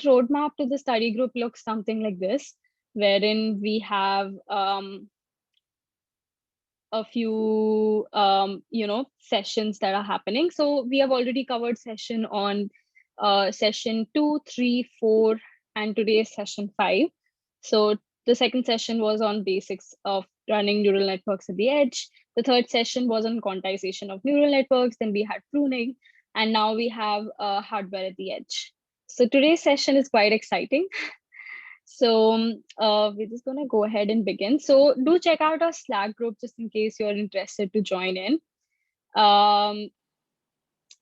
roadmap to the study group looks something like this, wherein we have a few sessions that are happening. So we have already covered session on session 2, 3, 4, and today is session 5. So the second session was on basics of running neural networks at the edge. The third session was on quantization of neural networks. Then we had pruning, and now we have hardware at the edge. So today's session is quite exciting. So we're just going to go ahead and begin. So do check out our Slack group just in case you're interested to join in.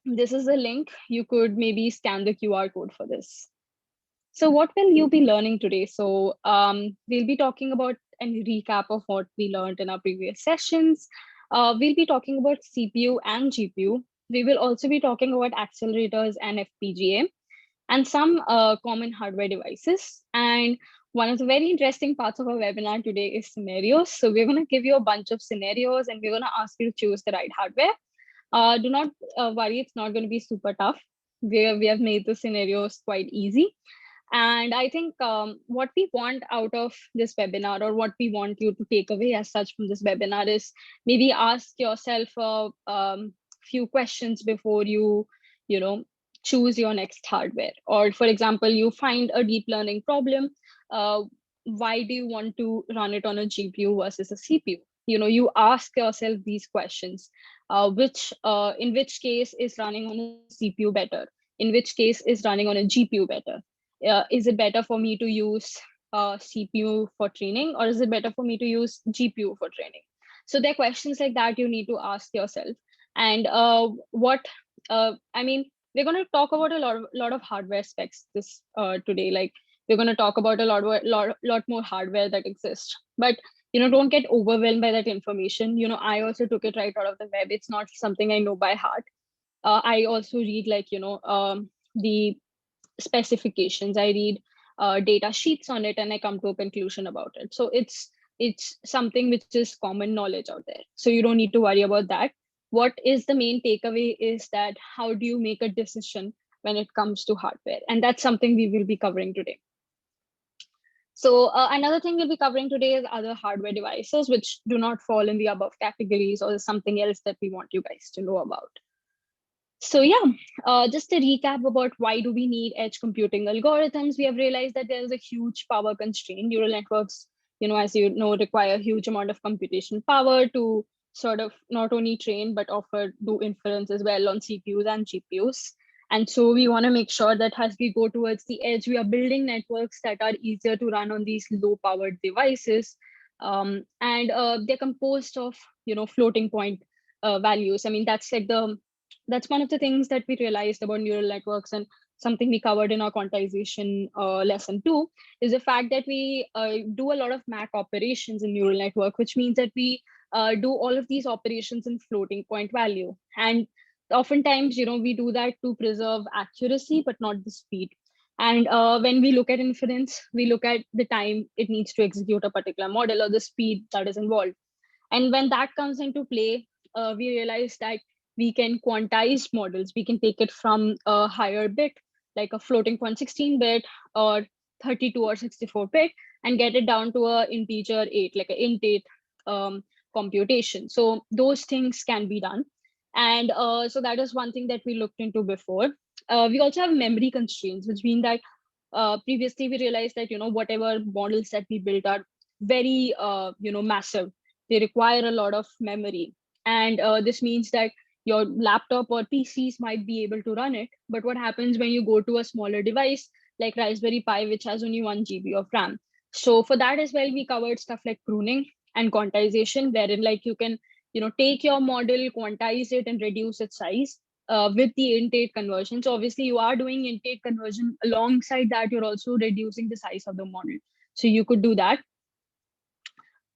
This is a link. You could maybe scan the QR code for this. So what will you be learning today? So we'll be talking about a recap of what we learned in our previous sessions. We'll be talking about CPU and GPU. We will also be talking about accelerators and FPGA and some common hardware devices. And one of the very interesting parts of our webinar today is scenarios. So we're going to give you a bunch of scenarios and we're going to ask you to choose the right hardware. Do not worry, it's not going to be super tough. We have made the scenarios quite easy. And I think what we want out of this webinar, or what we want you to take away as such from this webinar, is maybe ask yourself a few questions before you choose your next hardware. Or for example, you find a deep learning problem. Why do you want to run it on a GPU versus a CPU? You ask yourself these questions. In which case is running on a CPU better? In which case is running on a GPU better? Is it better for me to use CPU for training, or is it better for me to use GPU for training? So there are questions like that you need to ask yourself. And we're going to talk about a lot of hardware specs this today. Like we're going to talk about a lot more hardware that exists. But don't get overwhelmed by that information. I also took it right out of the web. It's not something I know by heart. I also read the specifications. I read data sheets on it, and I come to a conclusion about it. So it's something which is common knowledge out there. So you don't need to worry about that. What is the main takeaway is that how do you make a decision when it comes to hardware? And that's something we will be covering today. So another thing we'll be covering today is other hardware devices which do not fall in the above categories, or something else that we want you guys to know about. So yeah, just a recap about why do we need edge computing algorithms. We have realized that there is a huge power constraint. Neural networks, as you know, require a huge amount of computation power to sort of not only train, but do inference as well on CPUs and GPUs. And so we want to make sure that as we go towards the edge, we are building networks that are easier to run on these low powered devices. And they're composed of, floating point values. I mean, that's one of the things that we realized about neural networks, and something we covered in our quantization lesson 2 is the fact that we do a lot of MAC operations in neural network, which means that we do all of these operations in floating point value. And oftentimes, we do that to preserve accuracy, but not the speed. And when we look at inference, we look at the time it needs to execute a particular model, or the speed that is involved. And when that comes into play, we realize that we can quantize models. We can take it from a higher bit, like a floating point 16-bit or 32 or 64-bit, and get it down to a integer 8, like an int 8 computation. So those things can be done. And so that is one thing that we looked into before. We also have memory constraints, which mean that previously we realized that, whatever models that we built are very, massive. They require a lot of memory. And this means that your laptop or PCs might be able to run it. But what happens when you go to a smaller device like Raspberry Pi, which has only 1 GB of RAM? So for that as well, we covered stuff like pruning and quantization, wherein like you can, take your model, quantize it, and reduce its size with the int 8 conversion. So obviously you are doing int 8 conversion. Alongside that, you're also reducing the size of the model. So you could do that.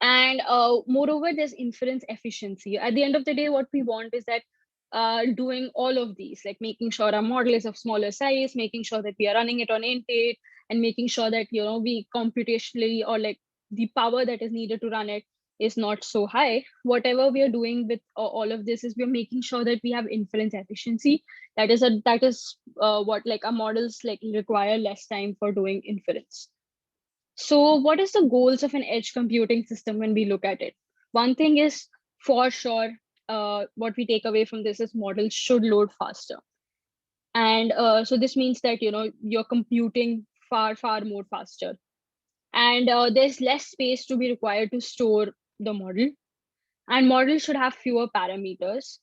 And moreover, there's inference efficiency. At the end of the day, what we want is that doing all of these, like making sure our model is of smaller size, making sure that we are running it on int 8, and making sure that we computationally, or like the power that is needed to run it is not so high, whatever we are doing with all of this is we're making sure that we have inference efficiency. That is what like our models like require less time for doing inference. So what is the goals of an edge computing system when we look at it? One thing is for sure, what we take away from this is models should load faster. And so this means that, you're computing far more faster. And there's less space to be required to store the model. And models should have fewer parameters.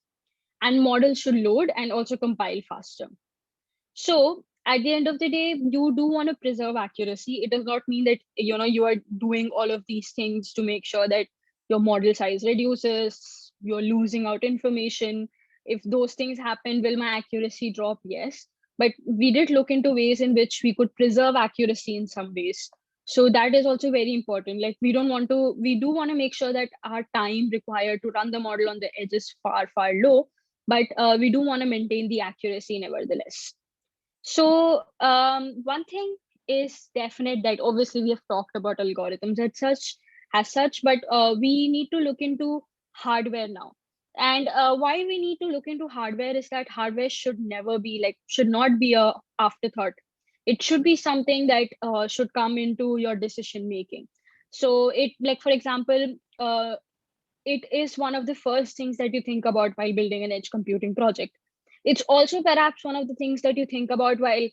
And models should load and also compile faster. So at the end of the day, you do want to preserve accuracy. It does not mean that you are doing all of these things to make sure that your model size reduces, you're losing out information. If those things happen, will my accuracy drop? Yes. But we did look into ways in which we could preserve accuracy in some ways. So that is also very important. Like we do want to make sure that our time required to run the model on the edge is far low, but we do want to maintain the accuracy nevertheless. So one thing is definite that obviously we have talked about algorithms as such, but we need to look into hardware now. And why we need to look into hardware is that hardware should not be a afterthought. It should be something that should come into your decision making. So it, like for example, it is one of the first things that you think about while building an edge computing project. It's also perhaps one of the things that you think about while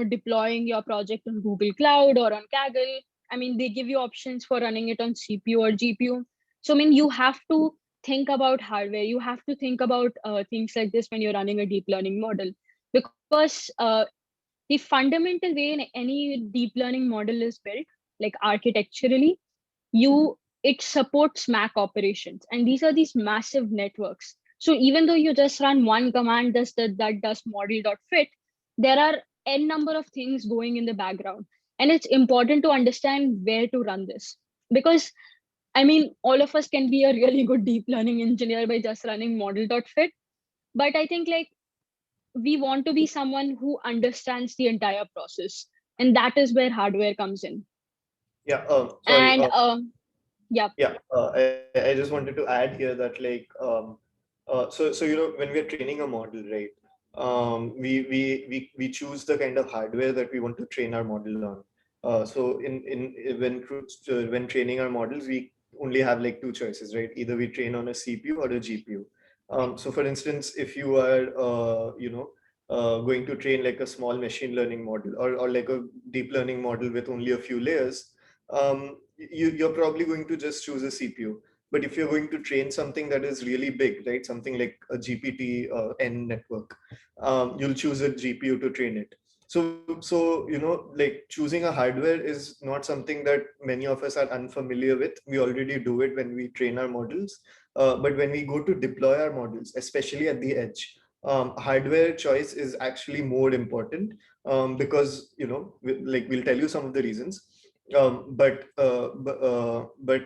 deploying your project on Google Cloud or on Kaggle. I mean, they give you options for running it on CPU or GPU. So I mean, you have to think about hardware. You have to think about things like this when you're running a deep learning model, because the fundamental way in any deep learning model is built, like architecturally, it supports MAC operations, and these are these massive networks. So even though you just run one command that does model.fit, there are n number of things going in the background, and it's important to understand where to run this. Because I mean, all of us can be a really good deep learning engineer by just running model.fit, but I think like we want to be someone who understands the entire process, and that is where hardware comes in. Yeah. Sorry. And yeah. Yeah. I just wanted to add here that like so when we're training a model, right? We choose the kind of hardware that we want to train our model on. So when training our models, we only have like two choices, right? Either we train on a CPU or a GPU. So for instance, if you are going to train like a small machine learning model, or like a deep learning model with only a few layers, you're probably going to just choose a CPU. But if you're going to train something that is really big, right, something like a GPT N network, you'll choose a GPU to train it. So like choosing a hardware is not something that many of us are unfamiliar with. We already do it when we train our models. But when we go to deploy our models, especially at the edge, hardware choice is actually more important, because we'll tell you some of the reasons. But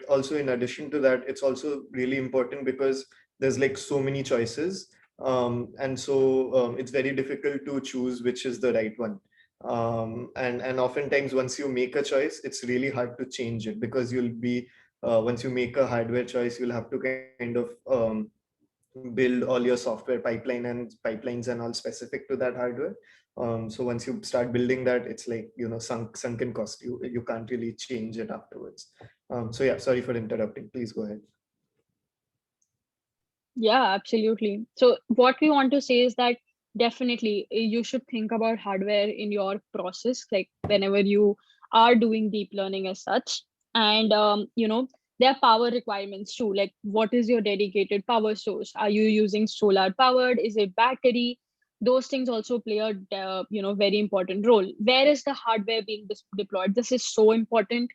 also, in addition to that, it's also really important because there's like so many choices, and so it's very difficult to choose which is the right one. And oftentimes, once you make a choice, it's really hard to change it, because you'll be once you make a hardware choice, you'll have to kind of build all your software pipelines and all specific to that hardware. So once you start building that, it's like sunken cost. You can't really change it afterwards. So yeah, sorry for interrupting. Please go ahead. Yeah, absolutely. So what we want to say is that definitely you should think about hardware in your process, like whenever you are doing deep learning as such. And there are power requirements too. Like what is your dedicated power source? Are you using solar powered? Is it battery? Those things also play a very important role. Where is the hardware being deployed? This is so important.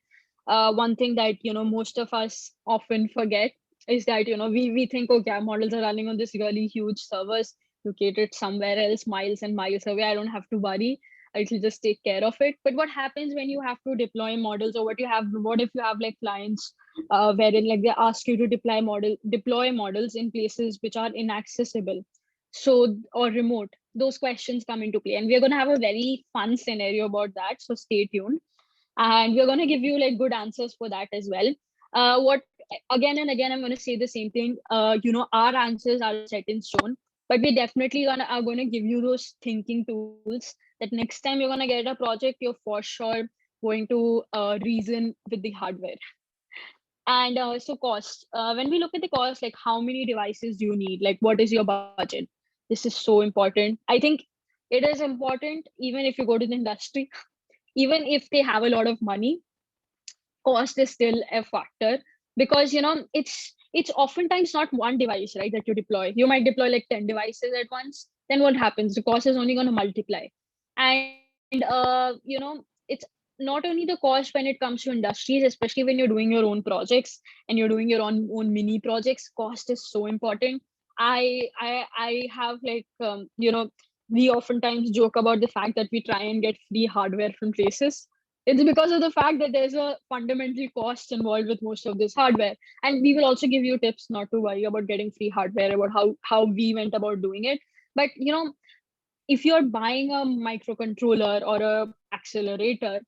One thing that most of us often forget is that we think, okay, our models are running on this really huge servers located somewhere else, miles and miles away. I don't have to worry. It'll just take care of it. But what happens when you have to deploy models, or what if you have like clients wherein like they ask you to deploy models in places which are inaccessible, so or remote? Those questions come into play, and we're going to have a very fun scenario about that. So stay tuned, and we're going to give you like good answers for that as well. What again and again, I'm going to say the same thing. Our answers are set in stone, but we definitely are going to give you those thinking tools that next time you're going to get a project, you're for sure going to reason with the hardware. And so cost, when we look at the cost, like how many devices do you need? Like what is your budget? This is so important. I think it is important even if you go to the industry, even if they have a lot of money, cost is still a factor, because it's oftentimes not one device, right, that you deploy. You might deploy like 10 devices at once. Then what happens? The cost is only going to multiply. And it's not only the cost when it comes to industries, especially when you're doing your own projects and you're doing your own mini projects. Cost is so important. I have like we oftentimes joke about the fact that we try and get free hardware from places. It's because of the fact that there's a fundamental cost involved with most of this hardware. And we will also give you tips not to worry about getting free hardware, about how we went about doing it. But if you're buying a microcontroller or a accelerator,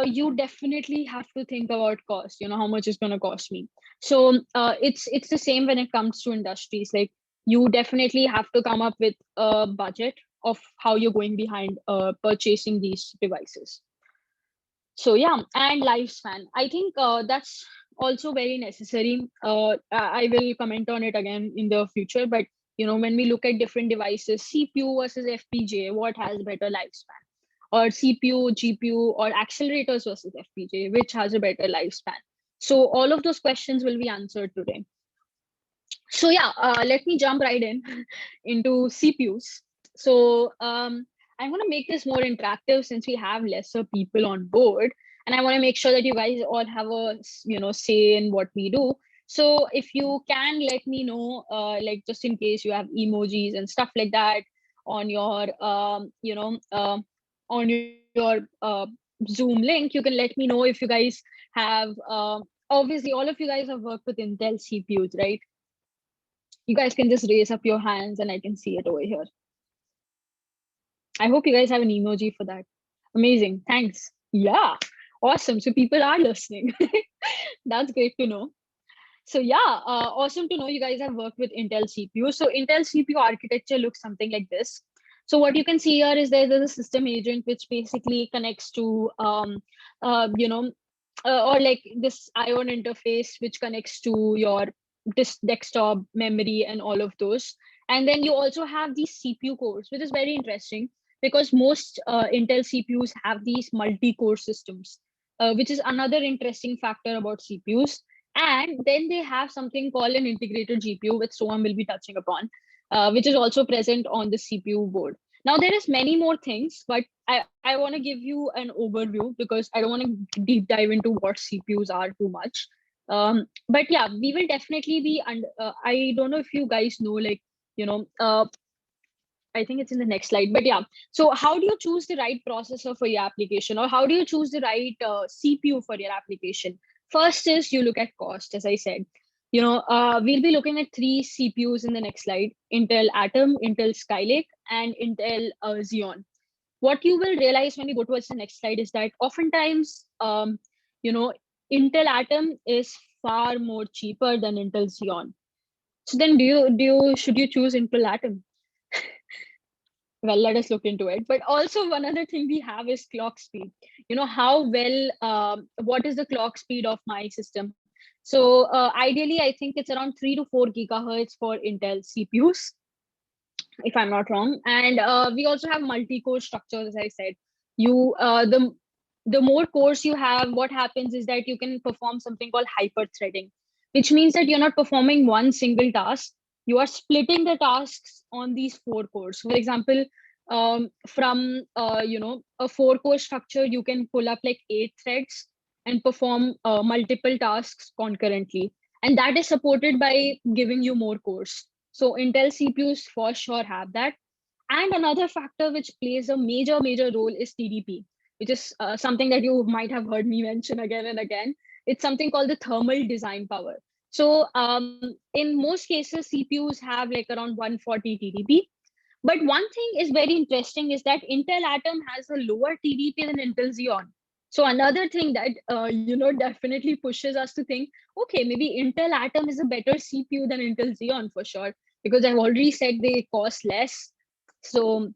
you definitely have to think about cost. How much is going to cost me. So it's the same when it comes to industries. Like you definitely have to come up with a budget of how you're going behind purchasing these devices. So yeah, and lifespan, I think that's also very necessary. I will comment on it again in the future, but when we look at different devices, CPU versus FPGA, what has better lifespan? Or CPU, GPU, or accelerators versus FPGA, which has a better lifespan? So all of those questions will be answered today. So yeah, let me jump right in into CPUs. So I'm going to make this more interactive since we have lesser people on board, and I want to make sure that you guys all have a say in what we do. So if you can let me know, like just in case you have emojis and stuff like that on your on your Zoom link, you can let me know if you guys have. Obviously, all of you guys have worked with Intel CPUs, right? You guys can just raise up your hands and I can see it over here. I hope you guys have an emoji for that. Amazing. Thanks. Yeah. Awesome. So people are listening. That's great to know. So yeah, awesome to know you guys have worked with Intel CPU. So Intel CPU architecture looks something like this. So what you can see here is there's a system agent which basically connects to, or like this ION interface which connects to your desktop memory and all of those. And then you also have these CPU cores, which is very interesting because most Intel CPUs have these multi-core systems, which is another interesting factor about CPUs. And then they have something called an integrated GPU, which Soham will be touching upon, which is also present on the CPU board. Now, there is many more things, but I want to give you an overview because I don't want to deep dive into what CPUs are too much. But yeah, we will definitely be, and I don't know if you guys know, like, I think it's in the next slide, but yeah. So how do you choose the right processor for your application, or how do you choose the right CPU for your application? First is you look at cost, as I said. We'll be looking at three CPUs in the next slide: Intel Atom, Intel Skylake, and Intel Xeon. What you will realize when we go towards the next slide is that oftentimes, Intel Atom is far more cheaper than Intel Xeon. So then, should you choose Intel Atom? Well, let us look into it. But also one other thing we have is clock speed. How well, what is the clock speed of my system? So ideally, I think it's around 3 to 4 gigahertz for Intel CPUs, if I'm not wrong. And we also have multi-core structures, as I said. The more cores you have, what happens is that you can perform something called hyper-threading, which means that you're not performing one single task. You are splitting the tasks on these 4 cores. For example, from a 4-core structure, you can pull up like 8 threads and perform multiple tasks concurrently. And that is supported by giving you more cores. So Intel CPUs for sure have that. And another factor which plays a major role is TDP, which is something that you might have heard me mention again and again. It's something called the thermal design power. So in most cases, CPUs have like around 140 TDP. But one thing is very interesting is that Intel Atom has a lower TDP than Intel Xeon. So another thing that definitely pushes us to think, okay, maybe Intel Atom is a better CPU than Intel Xeon for sure, because I've already said they cost less. So,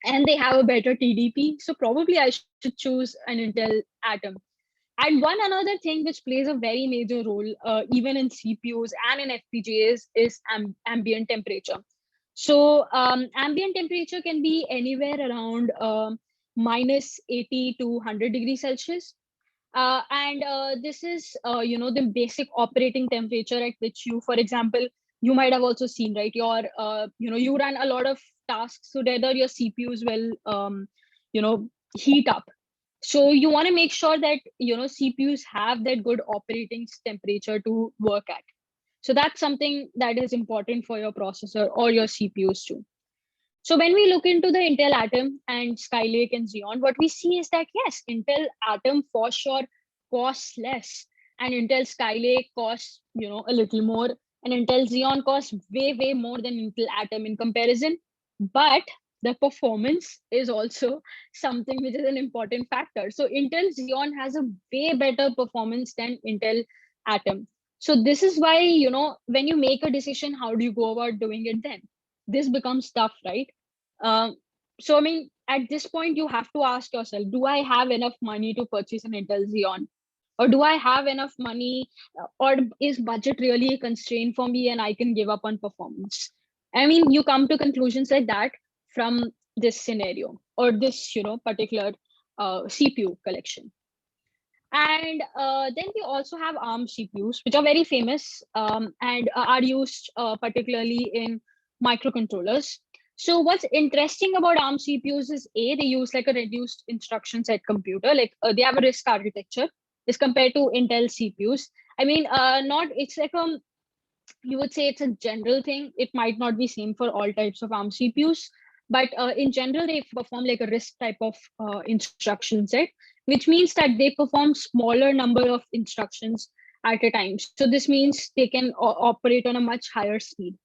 and they have a better TDP. So probably I should choose an Intel Atom. And one another thing which plays a very major role, even in CPUs and in FPGAs, is ambient temperature. So ambient temperature can be anywhere around minus 80 to 100 degrees Celsius. And this is, the basic operating temperature at which you, for example, you might have also seen, right? You run a lot of tasks together, your CPUs will, heat up. So you want to make sure that, CPUs have that good operating temperature to work at. So that's something that is important for your processor or your CPUs too. So when we look into the Intel Atom and Skylake and Xeon, what we see is that yes, Intel Atom for sure costs less, and Intel Skylake costs, a little more, and Intel Xeon costs way more than Intel Atom in comparison. But the performance is also something which is an important factor. So Intel Xeon has a way better performance than Intel Atom. So this is why, when you make a decision, how do you go about doing it then? This becomes tough, right? Um, so, I mean, at this point, you have to ask yourself, do I have enough money to purchase an Intel Xeon? Or do I have enough money? Or is budget really a constraint for me and I can give up on performance? I mean, you come to conclusions like that from this scenario or this, particular CPU collection. And then we also have ARM CPUs, which are very famous and are used particularly in microcontrollers. So what's interesting about ARM CPUs is they use like a reduced instruction set computer, like they have a RISC architecture as compared to Intel CPUs. I mean, not it's like you would say it's a general thing. It might not be same for all types of ARM CPUs, but in general, they perform like a RISC type of instruction set, which means that they perform smaller number of instructions at a time. So this means they can operate on a much higher speed.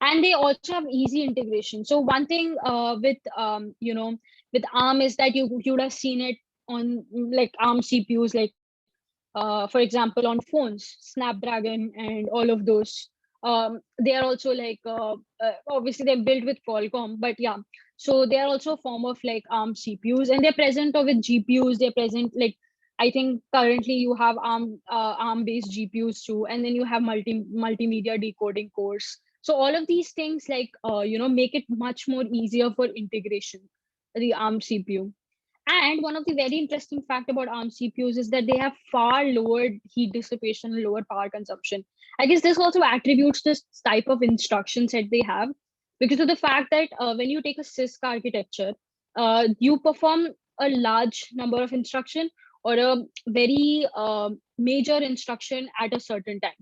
And they also have easy integration. So one thing with ARM is that you would have seen it on like ARM CPUs, like for example, on phones, Snapdragon and all of those. They are also like obviously they're built with Qualcomm, but yeah. So they are also a form of like ARM CPUs, and they're present with GPUs. They're present like I think currently you have ARM based GPUs too, and then you have multimedia decoding cores. So all of these things like make it much more easier for integration, the ARM CPU. And one of the very interesting fact about ARM CPUs is that they have far lower heat dissipation and lower power consumption. I guess this also attributes this type of instruction set they have because of the fact that when you take a CISC architecture, you perform a large number of instruction or a very major instruction at a certain time.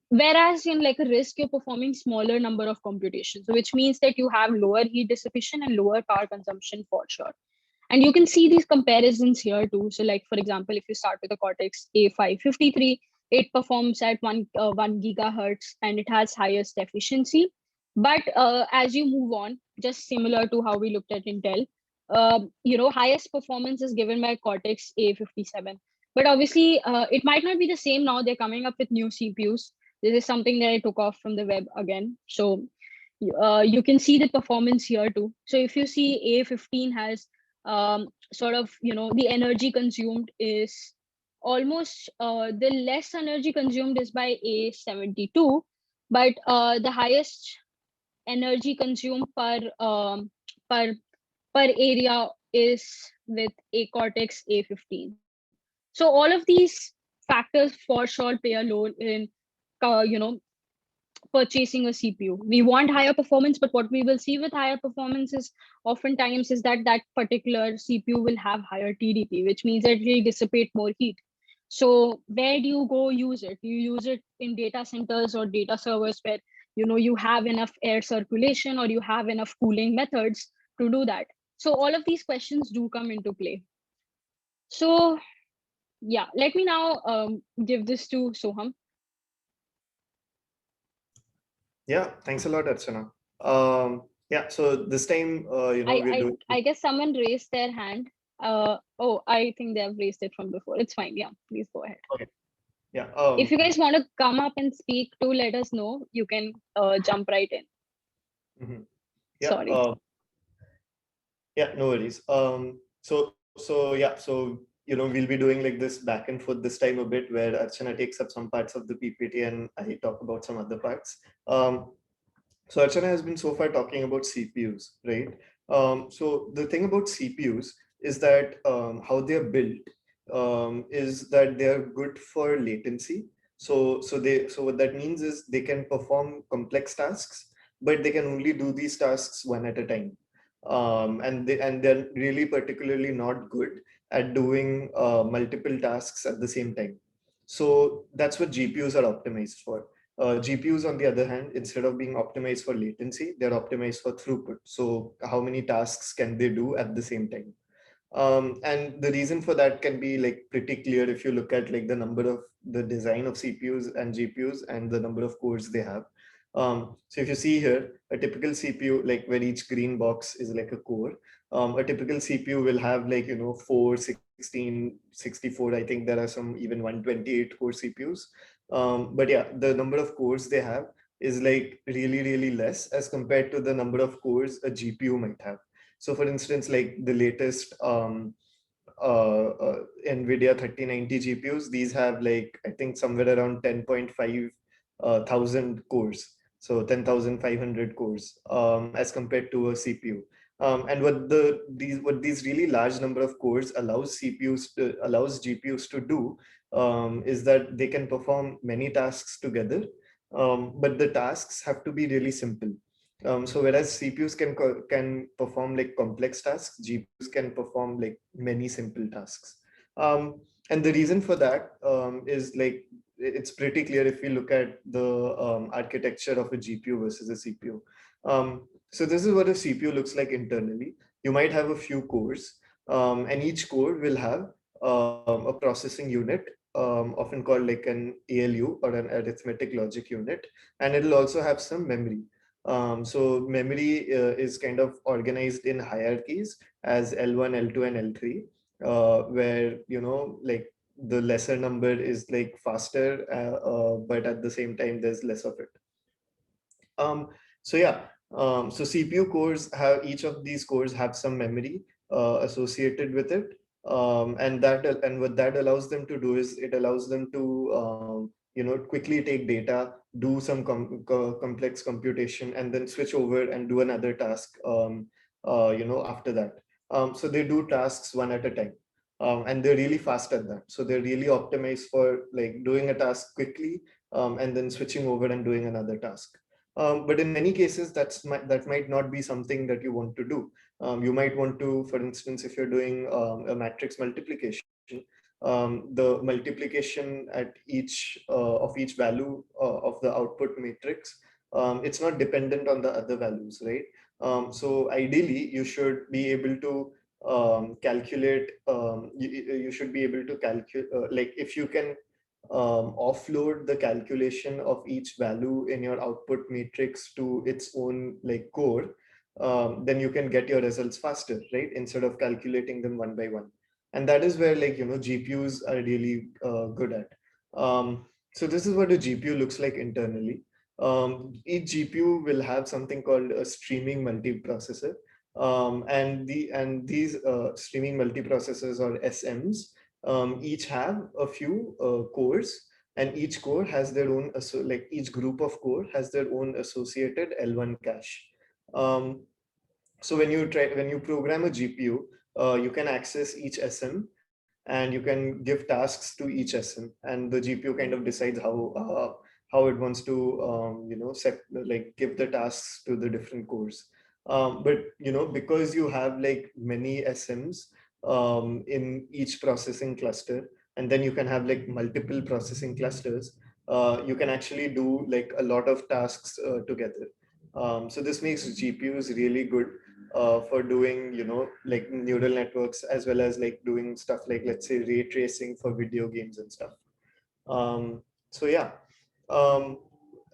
Whereas in like a RISC, you're performing smaller number of computations, which means that you have lower heat dissipation and lower power consumption for sure. And you can see these comparisons here too. So like, for example, if you start with a Cortex A553, it performs at 1 gigahertz and it has highest efficiency. But as you move on, just similar to how we looked at Intel, highest performance is given by Cortex A57. But obviously, it might not be the same now. They're coming up with new CPUs. This is something that I took off from the web again. So you can see the performance here too. So if you see A15 has sort of, the energy consumed is almost the less energy consumed is by A72, but the highest energy consumed per per area is with a Cortex A15. So all of these factors for sure play a role in uh, you know purchasing a CPU. We want higher performance, but what we will see with higher performance is oftentimes is that that particular CPU will have higher TDP, which means that it will dissipate more heat. So where do you go use it? You use it in data centers or data servers where you have enough air circulation or you have enough cooling methods to do that. So all of these questions do come into play. So yeah, let me now give this to Soham. Yeah, thanks a lot, Archana. Yeah, so this time, I, we're I doing. I guess someone raised their hand. Oh, I think they have raised it from before. It's fine. Yeah, please go ahead. Okay. Yeah. If you guys want to come up and speak, to let us know. You can jump right in. Mhm. Yeah. Sorry. Yeah. No worries. So we'll be doing like this back and forth this time a bit, where Archana takes up some parts of the PPT and I talk about some other parts. So Archana has been so far talking about CPUs, right? So the thing about CPUs is that how they are built is that they are good for latency. So what that means is they can perform complex tasks, but they can only do these tasks one at a time. They're really particularly not good at doing multiple tasks at the same time. So that's what GPUs are optimized for. GPUs, on the other hand, instead of being optimized for latency, they're optimized for throughput. So how many tasks can they do at the same time? And the reason for that can be like pretty clear if you look at like the number of the design of CPUs and GPUs and the number of cores they have. So if you see here, a typical CPU, like where each green box is like a core, a typical CPU will have like, 4, 16, 64. I think there are some even 128 core CPUs. But yeah, the number of cores they have is like really, really less as compared to the number of cores a GPU might have. So for instance, like the latest NVIDIA 3090 GPUs, these have like, I think somewhere around 10.5 thousand cores. So 10,500 cores as compared to a CPU. And what these really large number of cores allows GPUs to do is that they can perform many tasks together, but the tasks have to be really simple. So whereas CPUs can perform like complex tasks, GPUs can perform like many simple tasks. And the reason for that is like it's pretty clear if we look at the architecture of a GPU versus a CPU. So this is what a CPU looks like internally. You might have a few cores, and each core will have a processing unit, often called like an ALU or an arithmetic logic unit, and it'll also have some memory. So memory is kind of organized in hierarchies as L1, L2, and L3, where like the lesser number is like faster, but at the same time there's less of it. Um, so yeah, so CPU cores have each of these cores have some memory associated with it, and what that allows them to do is it allows them to quickly take data, do some complex computation, and then switch over and do another task. After that, so they do tasks one at a time. And they're really fast at that. So they're really optimized for like doing a task quickly, and then switching over and doing another task. But in many cases, that might not be something that you want to do. You might want to, for instance, if you're doing a matrix multiplication, the multiplication at each value of the output matrix, it's not dependent on the other values, right? So ideally, you should be able to calculate. You should be able to calculate, like if you can offload the calculation of each value in your output matrix to its own like core, then you can get your results faster, right? Instead of calculating them one by one. And that is where like, GPUs are really good at. So this is what a GPU looks like internally. Each GPU will have something called a streaming multiprocessor. And these streaming multiprocessors or SMs each have a few cores, and each core has their own, like each group of core has their own associated L1 cache. Um, so when you program a GPU, you can access each SM and you can give tasks to each SM, and the GPU kind of decides how it wants to set like give the tasks to the different cores. But because you have like many SMs in each processing cluster, and then you can have like multiple processing clusters, you can actually do like a lot of tasks together. So this makes GPUs really good for doing, like neural networks, as well as like doing stuff like, let's say, ray tracing for video games and stuff. So yeah. Um,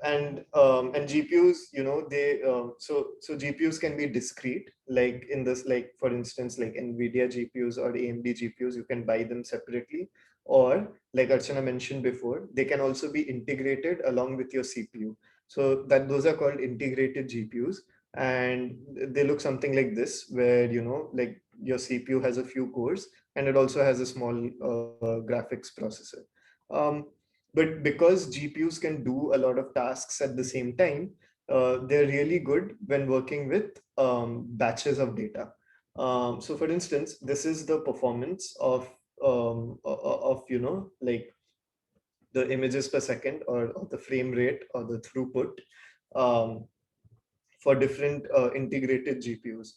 and GPUs, they so GPUs can be discrete, like in this, like for instance, like NVIDIA GPUs or AMD GPUs, you can buy them separately, or like Archana mentioned before, they can also be integrated along with your CPU. So that those are called integrated GPUs, and they look something like this, where like your CPU has a few cores, and it also has a small graphics processor. Um, but because GPUs can do a lot of tasks at the same time, they're really good when working with batches of data. So for instance, this is the performance of like the images per second, or the frame rate, or the throughput, um, for different integrated GPUs.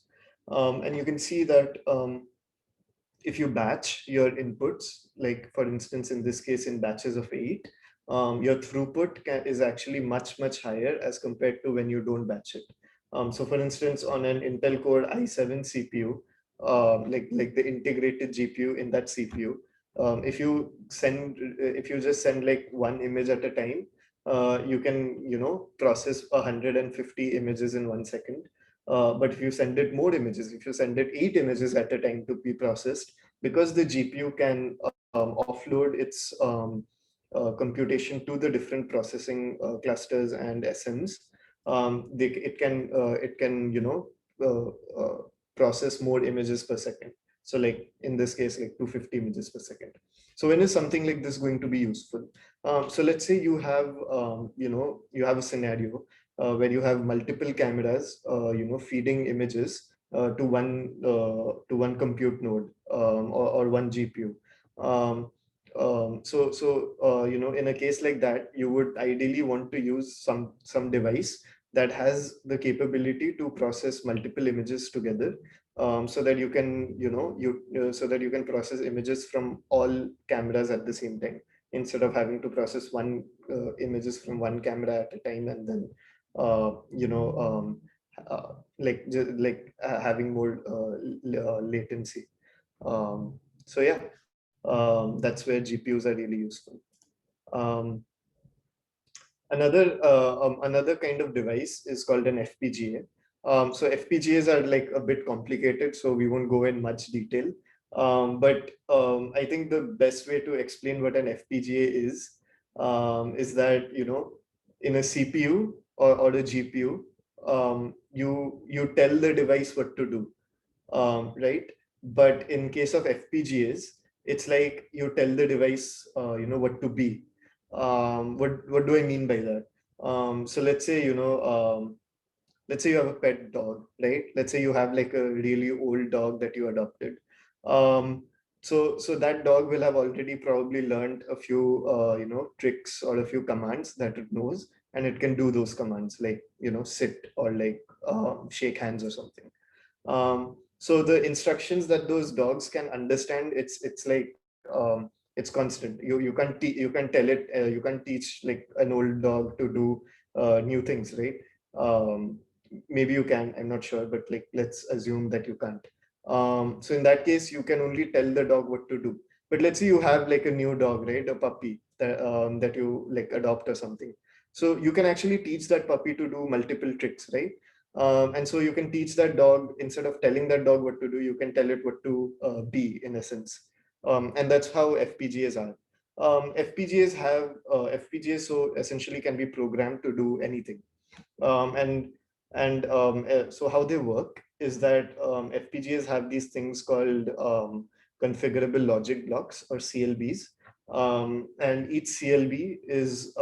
And you can see that if you batch your inputs, like for instance, in this case, in batches of 8, your throughput is actually much higher as compared to when you don't batch it. So for instance, on an Intel Core i7 CPU, like the integrated GPU in that CPU, if you just send like one image at a time, you can process 150 images in 1 second. But if you send it more images, if you send it 8 images at a time to be processed, because the GPU can offload its computation to the different processing clusters and SMs, it can process more images per second. So like in this case, like 250 images per second. So when is something like this going to be useful? So let's say you have you have a scenario where you have multiple cameras feeding images to one compute node, or one GPU. In a case like that, you would ideally want to use some device that has the capability to process multiple images together, so that you can so that you can process images from all cameras at the same time, instead of having to process one images from one camera at a time, and then uh, you know having more latency. So yeah, that's where GPUs are really useful. Um, another kind of device is called an FPGA. So FPGAs are like a bit complicated, so we won't go in much detail. But I think the best way to explain what an FPGA is that in a CPU or a GPU, you tell the device what to do, right? But in case of FPGAs, it's like you tell the device, what to be. What do I mean by that? So let's say you have a pet dog, right? Let's say you have like a really old dog that you adopted. Um, so that dog will have already probably learned a few tricks or a few commands that it knows, and it can do those commands, like sit, or like shake hands or something. So the instructions that those dogs can understand, it's like it's constant. You can tell it, you can teach like an old dog to do new things, right? Um, Maybe you can, I'm not sure, but like let's assume that you can't. So in that case, you can only tell the dog what to do. But let's say you have like a new dog, right? A puppy that you like adopt or something. So you can actually teach that puppy to do multiple tricks, right? And so you can teach that dog, instead of telling that dog what to do, you can tell it what to be, in a sense. And that's how FPGAs are. FPGAs so essentially can be programmed to do anything. So how they work is that FPGAs have these things called configurable logic blocks, or CLBs. And each CLB is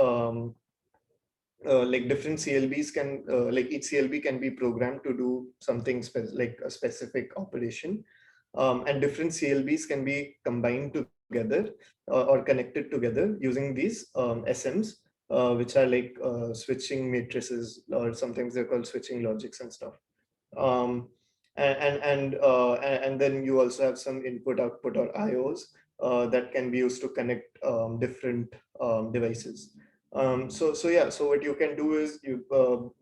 like different CLBs can like each CLB can be programmed to do something like a specific operation, and different CLBs can be combined together or connected together using these SMs, which are like switching matrices, or sometimes they're called switching logics and stuff. um, and then you also have some input output, or IOs, that can be used to connect different devices. So yeah, so what you can do is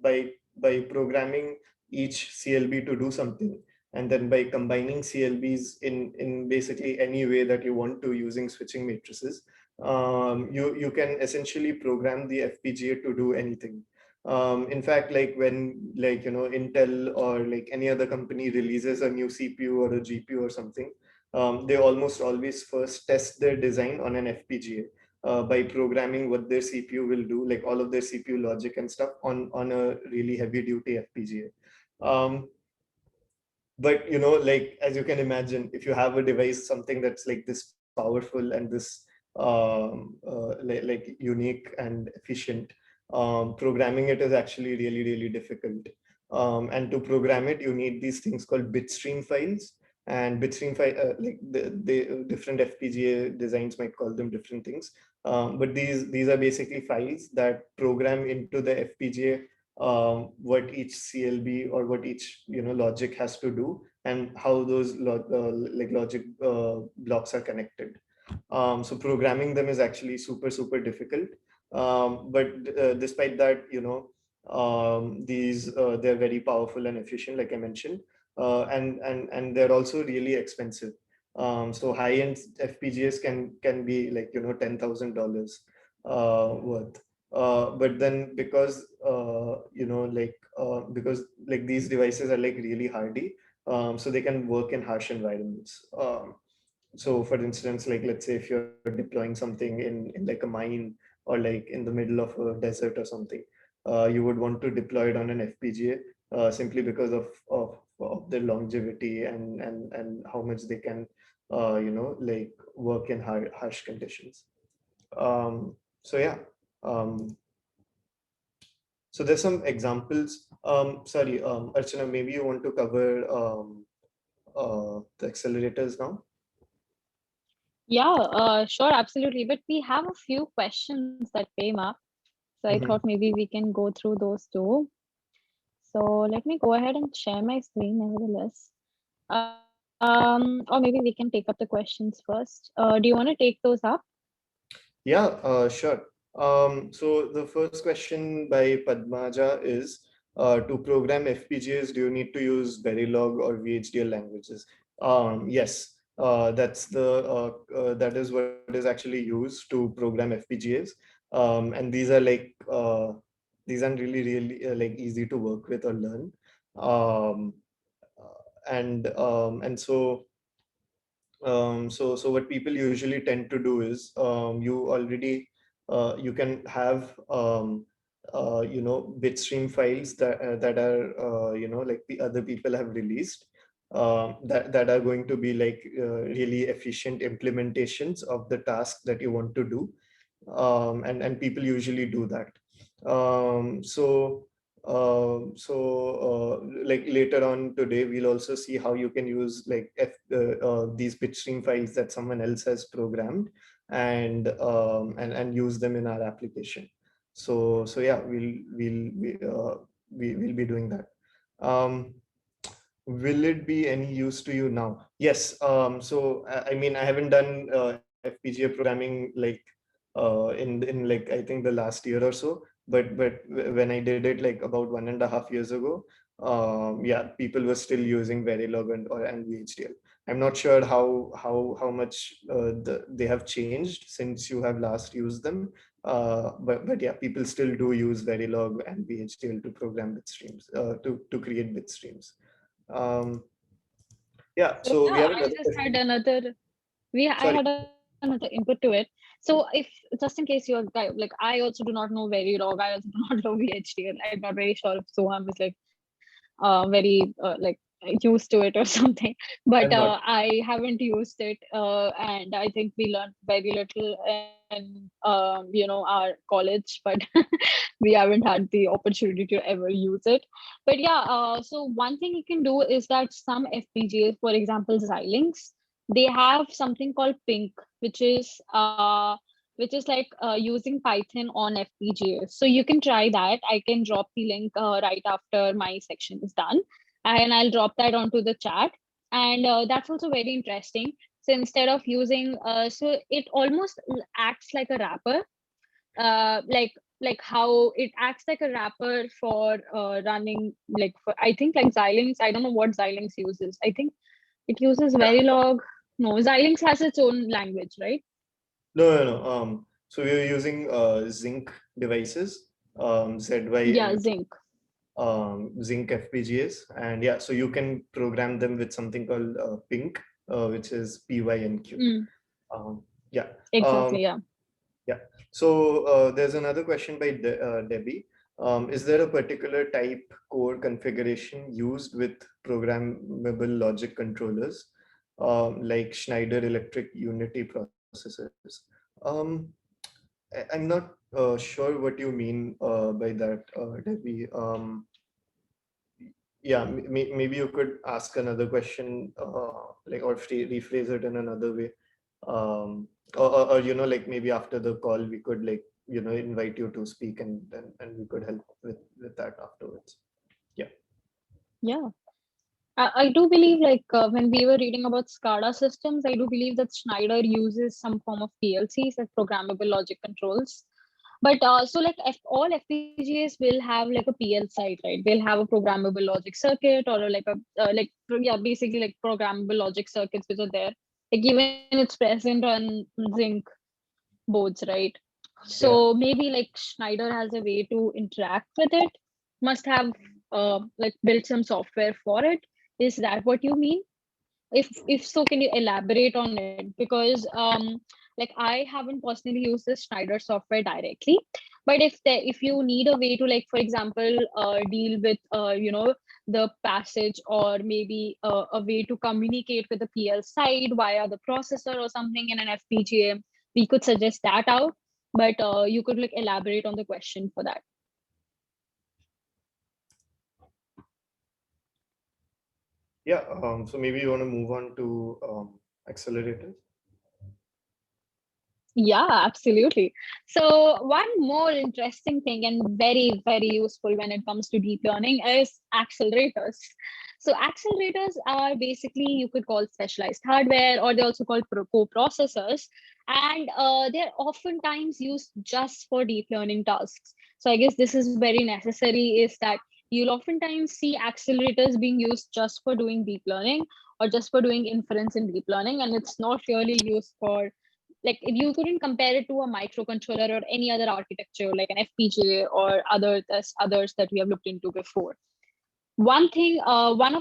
by programming each CLB to do something, and then by combining CLBs in basically any way that you want to, using switching matrices, you can essentially program the FPGA to do anything. In fact, like when Intel or like any other company releases a new CPU or a GPU or something, they almost always first test their design on an FPGA by programming what their CPU will do, like all of their CPU logic and stuff on a really heavy duty FPGA. But like as you can imagine, if you have a device, something that's like this powerful and this like unique and efficient, programming it is actually really, really difficult. And to program it, you need these things called bitstream files. And bitstream file, like the different FPGA designs might call them different things. But these are basically files that program into the FPGA what each CLB or what each logic has to do, and how those like logic blocks are connected. So programming them is actually super difficult. But despite that, these they're very powerful and efficient, like I mentioned, and they're also really expensive. So high-end FPGAs can be like $10,000 worth. But then because like these devices are like really hardy, so they can work in harsh environments. So for instance, like let's say if you're deploying something in like a mine or like in the middle of a desert or something, you would want to deploy it on an FPGA simply because of their longevity and how much they can like work in harsh conditions. So yeah. Um, so there's some examples. Sorry, Archana, maybe you want to cover the accelerators now? Yeah, sure, absolutely. But we have a few questions that came up. So I thought Mhm. maybe we can go through those too. So let me go ahead and share my screen nevertheless. Or maybe we can take up the questions first. Do you want to take those up? Yeah, sure. So the first question by Padmaja is, to program FPGAs, do you need to use Verilog or VHDL languages? Yes, that is what is actually used to program FPGAs. And these aren't really like easy to work with or learn. Um, and so what people usually tend to do is, you can have bitstream files that are like the other people have released, that are going to be like really efficient implementations of the task that you want to do. And people usually do that. Like later on today, we'll also see how you can use like these bitstream files that someone else has programmed, and use them in our application. So yeah, we'll be doing that. Um, will it be any use to you now? Yes. So I mean, I haven't done FPGA programming like in like I think the last year or so. But when I did it like about 1.5 years ago, yeah, people were still using Verilog and VHDL. I'm not sure how much they have changed since you have last used them. But yeah, people still do use Verilog and VHDL to program bit streams, to create bit streams. Um, yeah, So so we yeah, have I another just had question. another. I Sorry. had another input to it. So if just in case you're like I also do not know Verilog, I also do not know VHDL. I'm not very sure if Soham is like very like used to it or something. But I'm not. I haven't used it, and I think we learned very little in our college, but we haven't had the opportunity to ever use it. But yeah, so one thing you can do is that some FPGAs, for example, Xilinx, they have something called Pink, which is like using Python on FPGAs. So you can try that. I can drop the link right after my section is done, and I'll drop that onto the chat. And that's also very interesting. So instead of using, so it almost acts like a wrapper, like how it acts like a wrapper for running, like for, I think like Xilinx. I don't know what Xilinx uses. I think it uses Yeah. Verilog. No, Xilinx has its own language, right? No. So we are using Zinc devices, ZY Yeah, and Zinc. Zinc FPGAs, and yeah, so you can program them with something called Pink, which is PYNQ. Mm, Yeah. Um, exactly. Yeah. yeah. So there's another question by Debbie. Is there a particular type core configuration used with programmable logic controllers, like Schneider Electric Unity processors? Um, I'm not sure what you mean by that, Debbie. Yeah, maybe you could ask another question, like, or rephrase it in another way. Or like maybe after the call, we could like, invite you to speak, and we could help with that afterwards. Yeah. Yeah. I do believe, like, when we were reading about SCADA systems, I do believe that Schneider uses some form of PLCs, like programmable logic controls. But so, like, all FPGAs will have like a PL side, right? They'll have a programmable logic circuit, or like yeah, basically like programmable logic circuits which are there. Like, even it's present on Zinc boards, right? Yeah. So maybe like Schneider has a way to interact with it. Must have like built some software for it. Is that what you mean? If so, can you elaborate on it? Because like I haven't personally used this Schneider software directly, but if you need a way to, like, for example, deal with the passage, or maybe a way to communicate with the PL side via the processor or something in an FPGA, we could suggest that out. But you could like elaborate on the question for that. Yeah. So maybe you want to move on to accelerators. Yeah, absolutely. So one more interesting thing and very, very useful when it comes to deep learning is accelerators. So accelerators are basically, you could call specialized hardware, or they're also called co-processors. And they're oftentimes used just for deep learning tasks. So I guess this is very necessary, is that you'll oftentimes see accelerators being used just for doing deep learning, or just for doing inference in deep learning. And it's not really used for, like, you couldn't compare it to a microcontroller or any other architecture like an FPGA or others that we have looked into before. One of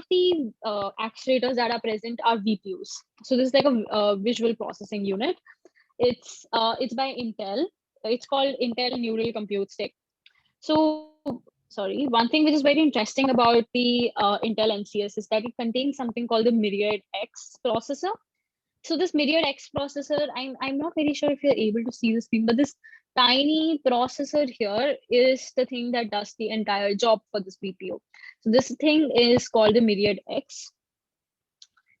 the accelerators that are present are VPUs. So this is like a visual processing unit. It's by Intel. It's called Intel Neural Compute Stick. So, sorry, one thing which is very interesting about the Intel NCS is that it contains something called the Myriad X processor. So this Myriad X processor, I'm not very sure if you're able to see this thing, but this tiny processor here is the thing that does the entire job for this BPO. So this thing is called the Myriad X.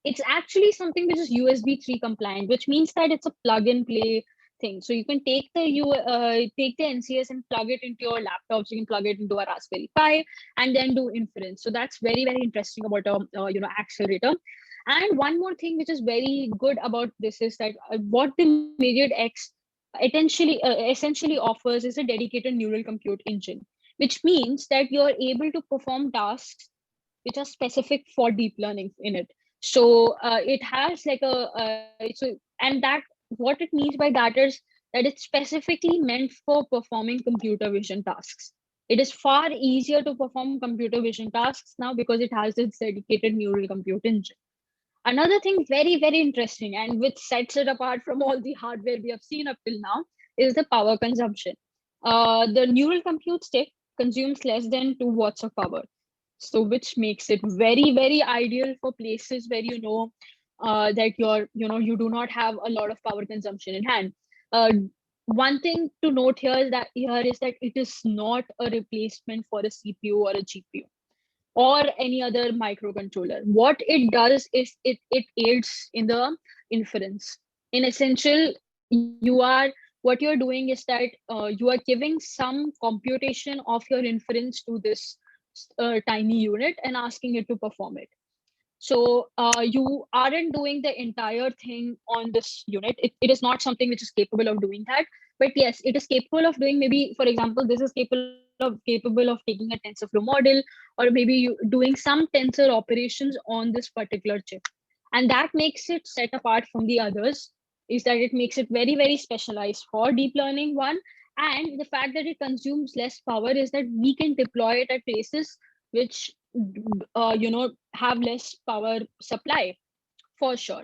It's actually something which is USB 3 compliant, which means that it's a plug and play thing. So you can take the NCS and plug it into your laptops. You can plug it into a Raspberry Pi and then do inference. So that's very, very interesting about accelerator. And one more thing which is very good about this is that what the Myriad X essentially offers is a dedicated neural compute engine, which means that you're able to perform tasks which are specific for deep learning in it. So it has like and that, what it means by that is that it's specifically meant for performing computer vision tasks. It is far easier to perform computer vision tasks now because it has its dedicated neural compute engine. Another thing very, very interesting, and which sets it apart from all the hardware we have seen up till now, is the power consumption. The neural compute stick consumes less than 2 watts of power. So which makes it very, very ideal for places where that you do not have a lot of power consumption in hand. Uh, One thing to note here is that it is not a replacement for a CPU or a GPU or any other microcontroller. What it does is it aids in the inference. In essential, what you're doing is that you are giving some computation of your inference to this tiny unit and asking it to perform it. So you aren't doing the entire thing on this unit. It is not something which is capable of doing that. But yes, it is capable of doing, maybe, for example, this is capable of taking a TensorFlow model, or maybe you doing some tensor operations on this particular chip. And that makes it set apart from the others. is that it makes it very, very specialized for deep learning, one. And the fact that it consumes less power is that we can deploy it at places which, have less power supply for sure.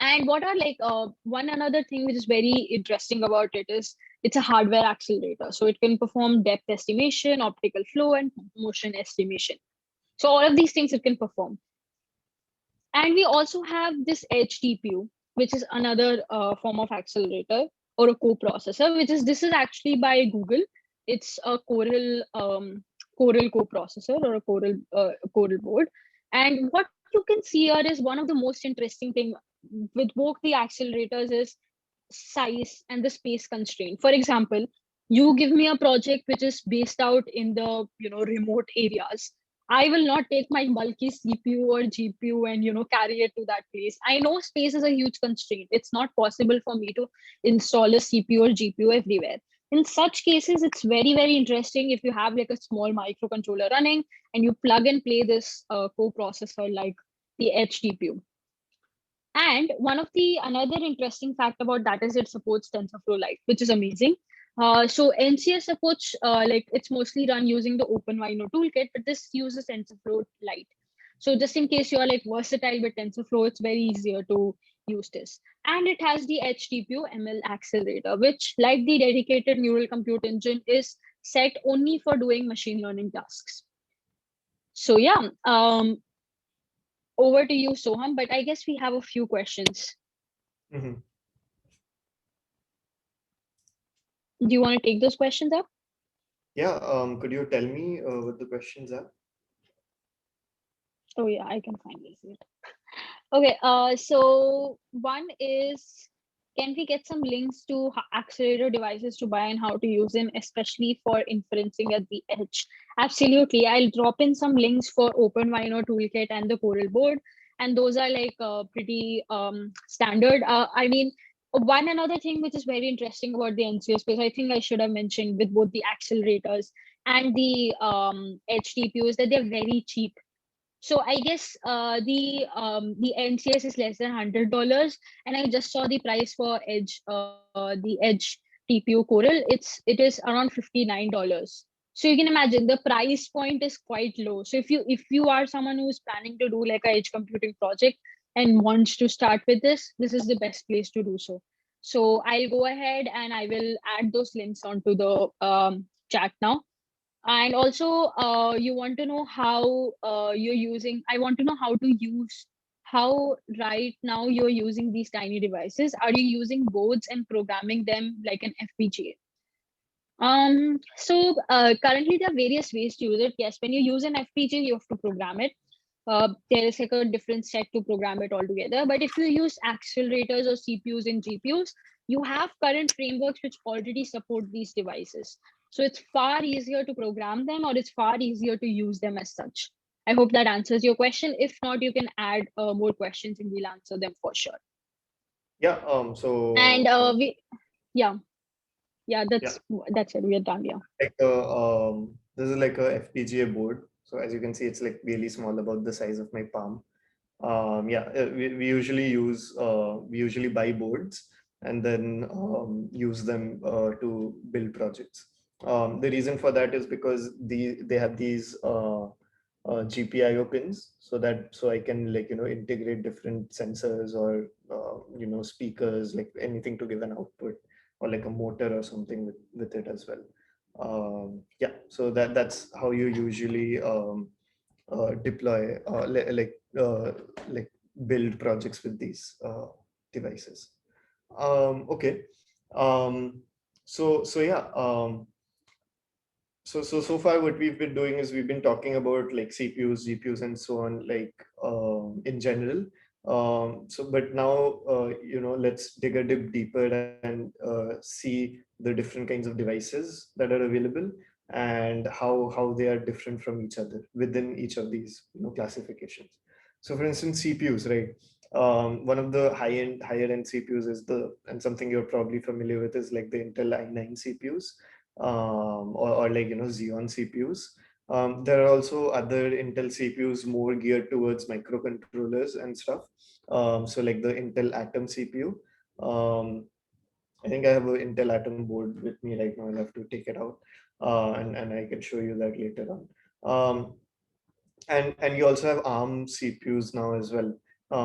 And what are like one another thing which is very interesting about it is it's a hardware accelerator. So it can perform depth estimation, optical flow, and motion estimation. So all of these things it can perform. And we also have this edge TPU, which is another form of accelerator or a co-processor, this is actually by Google. It's a Coral co-processor or a Coral board. And what you can see here is one of the most interesting thing with both the accelerators is size and the space constraint. For example, you give me a project which is based out in the remote areas. I will not take my bulky CPU or GPU and carry it to that place. I know space is a huge constraint. It's not possible for me to install a CPU or GPU everywhere. In such cases, it's very, very interesting if you have like a small microcontroller running and you plug and play this co-processor like the HTPU. And one of the another interesting fact about that is it supports TensorFlow Lite, which is amazing. So NCS supports like it's mostly run using the OpenVINO toolkit, but this uses TensorFlow Lite. So just in case you're like versatile with TensorFlow, it's very easier to use this. And it has the HTPU ML accelerator, which like the dedicated neural compute engine is set only for doing machine learning tasks. So yeah, over to you, Soham, but I guess we have a few questions. Mm-hmm. Do you want to take those questions up? Yeah, could you tell me what the questions are? Oh yeah, I can find this. Okay, so one is, can we get some links to accelerator devices to buy and how to use them, especially for inferencing at the edge? Absolutely. I'll drop in some links for OpenVINO toolkit and the Coral board. And those are like pretty standard. I mean, one another thing which is very interesting about the NCS space, I think I should have mentioned with both the accelerators and the edge TPUs that they're very cheap. So I guess the NCS is less than $100, and I just saw the price for the Edge TPU Coral. It is around $59. So you can imagine the price point is quite low. So if you are someone who is planning to do like a edge computing project and wants to start with this is the best place to do so. So I'll go ahead and I will add those links onto the chat now. And also you want to know how you're using, I want to know how to use, how right now you're using these tiny devices. Are you using boards and programming them like an FPGA? So currently there are various ways to use it. Yes, when you use an FPGA, you have to program it. There is like a different set to program it altogether. But if you use accelerators or CPUs and GPUs, you have current frameworks which already support these devices. So it's far easier to program them, or it's far easier to use them as such. I hope that answers your question. If not, you can add more questions and we'll answer them for sure. Yeah. And So yeah, yeah, that's it. We're done. Yeah. like this is like a FPGA board. So as you can see, it's like really small, about the size of my palm. Yeah, we usually buy boards and then use them to build projects. The reason for that is because they have these GPIO pins, so I can like integrate different sensors or speakers, like anything to give an output, or like a motor or something with it as well. Yeah, so that's how you usually deploy like build projects with these devices. Okay. Um, so yeah. So far what we've been doing is we've been talking about like CPUs, GPUs, and so on, like in general. But now let's dig a dip deeper and see the different kinds of devices that are available and how they are different from each other within each of these classifications. So for instance, CPUs, right? One of the higher end CPUs is and something you're probably familiar with is like the Intel i9 CPUs, or like Xeon CPUs. There are also other Intel CPUs more geared towards microcontrollers and stuff. So like the Intel Atom CPU. Um, I think I have an Intel Atom board with me right now. I'll have to take it out, and I can show you that later on. Um, and you also have ARM CPUs now as well.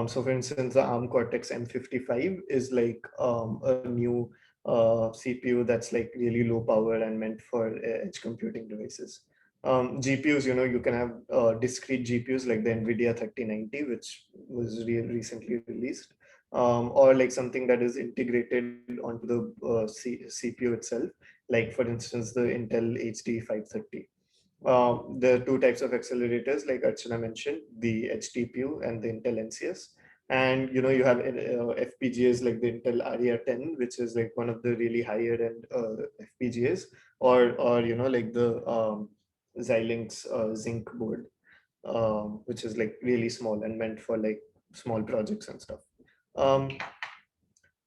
So for instance, the ARM Cortex M55 is like a new CPU that's like really low power and meant for edge computing devices. GPUs, you can have discrete GPUs like the NVIDIA 3090, which was recently released, or like something that is integrated onto the CPU itself, like for instance, the Intel HD 530. There are two types of accelerators, like Archana mentioned, the HTPU and the Intel NCS. And you have FPGAs like the Intel Aria 10, which is like one of the really higher end FPGAs, or like the Xilinx Zinc board, which is like really small and meant for like small projects and stuff. Um,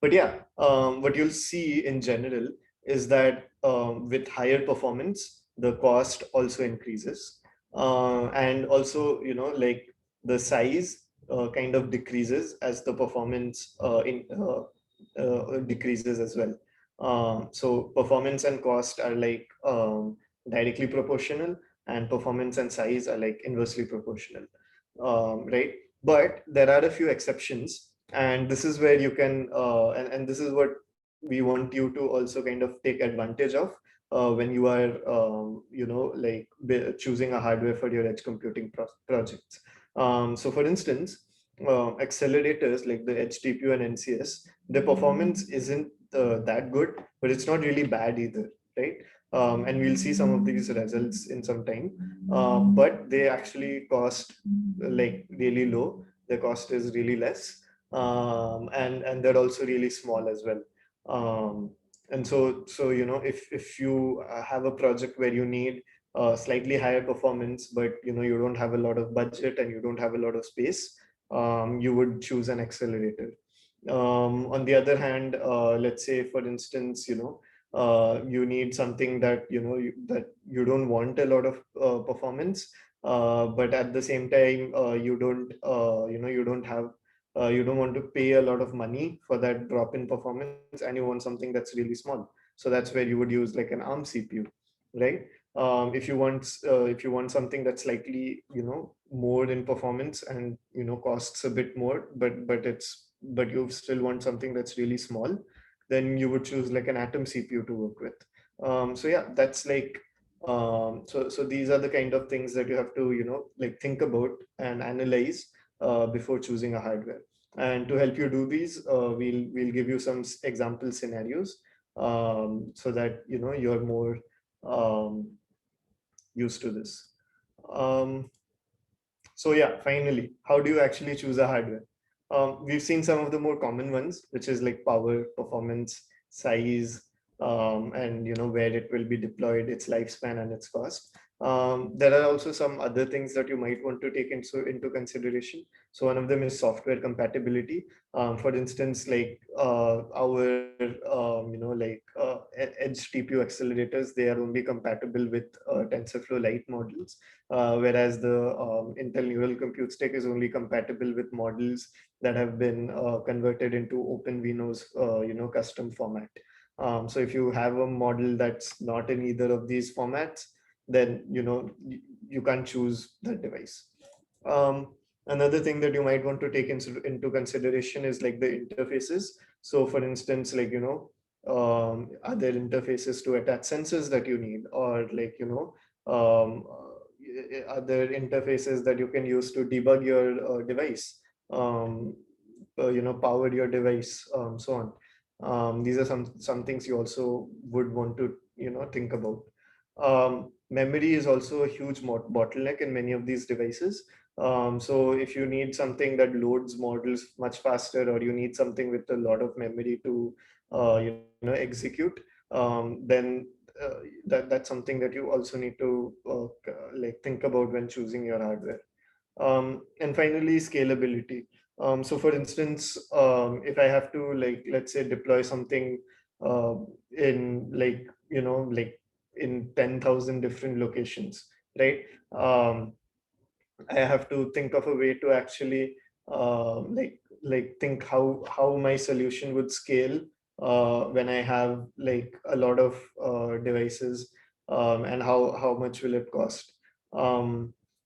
but yeah, what you'll see in general is that with higher performance, the cost also increases. And also, like the size kind of decreases as the performance decreases as well. So performance and cost are like directly proportional, and performance and size are like inversely proportional, right? But there are a few exceptions, and this is where you can and this is what we want you to also kind of take advantage of when you are like choosing a hardware for your edge computing projects. So for instance, accelerators like the HTPU and NCS, the performance isn't that good, but it's not really bad either, right? And we'll see some of these results in some time, but they actually cost like really low. The cost is really less, and they're also really small as well. And so if you have a project where you need slightly higher performance, but you don't have a lot of budget and you don't have a lot of space, you would choose an accelerator. On the other hand, let's say for instance, you need something that that you don't want a lot of performance, but at the same time you don't want to pay a lot of money for that drop in performance, and you want something that's really small. So that's where you would use like an ARM CPU, right? If you want something that's slightly more in performance and costs a bit more, but you still want something that's really small, then you would choose like an Atom CPU to work with. So yeah, that's like so these are the kind of things that you have to like think about and analyze before choosing a hardware. And to help you do these, we'll give you some example scenarios, so that you're more um, used to this. Um, so yeah, finally, how do you actually choose a hardware? We've seen some of the more common ones, which is like power, performance, size, and where it will be deployed, its lifespan, and its cost. There are also some other things that you might want to take into consideration. So one of them is software compatibility. For instance, like our like edge TPU accelerators, they are only compatible with TensorFlow Lite models, whereas the Intel Neural Compute Stack is only compatible with models that have been converted into OpenVINO's custom format. So if you have a model that's not in either of these formats, then you can't choose that device. Another thing that you might want to take into consideration is like the interfaces. So for instance, like are there interfaces to attach sensors that you need, or like are there interfaces that you can use to debug your device, um, power your device, so on. These are some things you also would want to think about. Memory is also a huge bottleneck in many of these devices. So if you need something that loads models much faster, or you need something with a lot of memory to execute, then that's something that you also need to like think about when choosing your hardware. And finally, scalability. So for instance, if I have to, like, let's say deploy something uh, in like in 10,000 different locations, right? I have to think of a way to actually like like think how my solution would scale when I have like a lot of devices, and how much will it cost.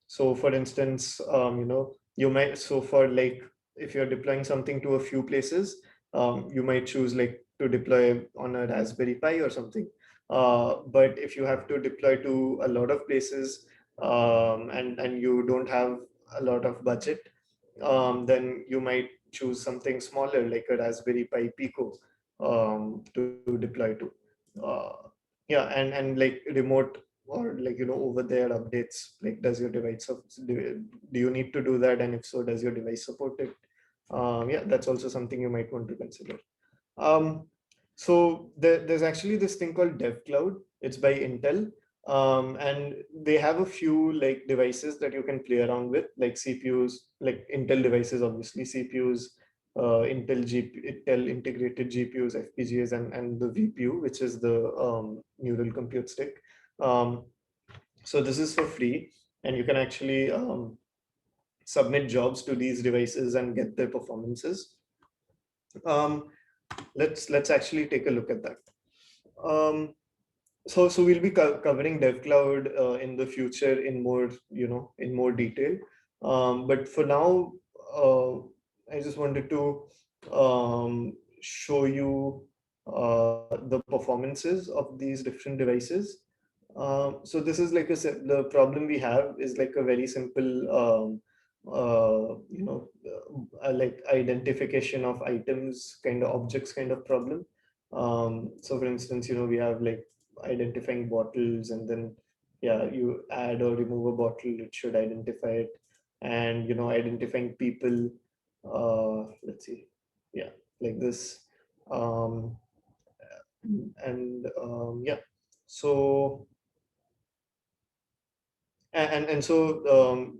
So for instance, you might, so for like if you're deploying something to a few places, you might choose like to deploy on a Raspberry Pi or something. But if you have to deploy to a lot of places, and you don't have a lot of budget, then you might choose something smaller like a Raspberry Pi Pico to deploy to. Uh, yeah, and like remote, or like over there updates, like does your device do you need to do that, and if so, does your device support it? Yeah, that's also something you might want to consider. um, so there's actually this thing called DevCloud. It's by Intel. And they have a few like devices that you can play around with, like CPUs, like Intel devices, obviously CPUs, Intel integrated GPUs, FPGAs, and the VPU, which is the neural compute stick. Um, so this is for free, and you can actually submit jobs to these devices and get their performances. Um, let's actually take a look at that. Um, so we'll be covering DevCloud in the future in more, in more detail. But for now, I just wanted to show you the performances of these different devices. So this is like the problem we have is like a very simple, like identification of items, kind of objects kind of problem. So for instance, we have like identifying bottles, and then yeah, you add or remove a bottle, it should identify it. And identifying people, let's see, yeah, like this. um, and yeah, so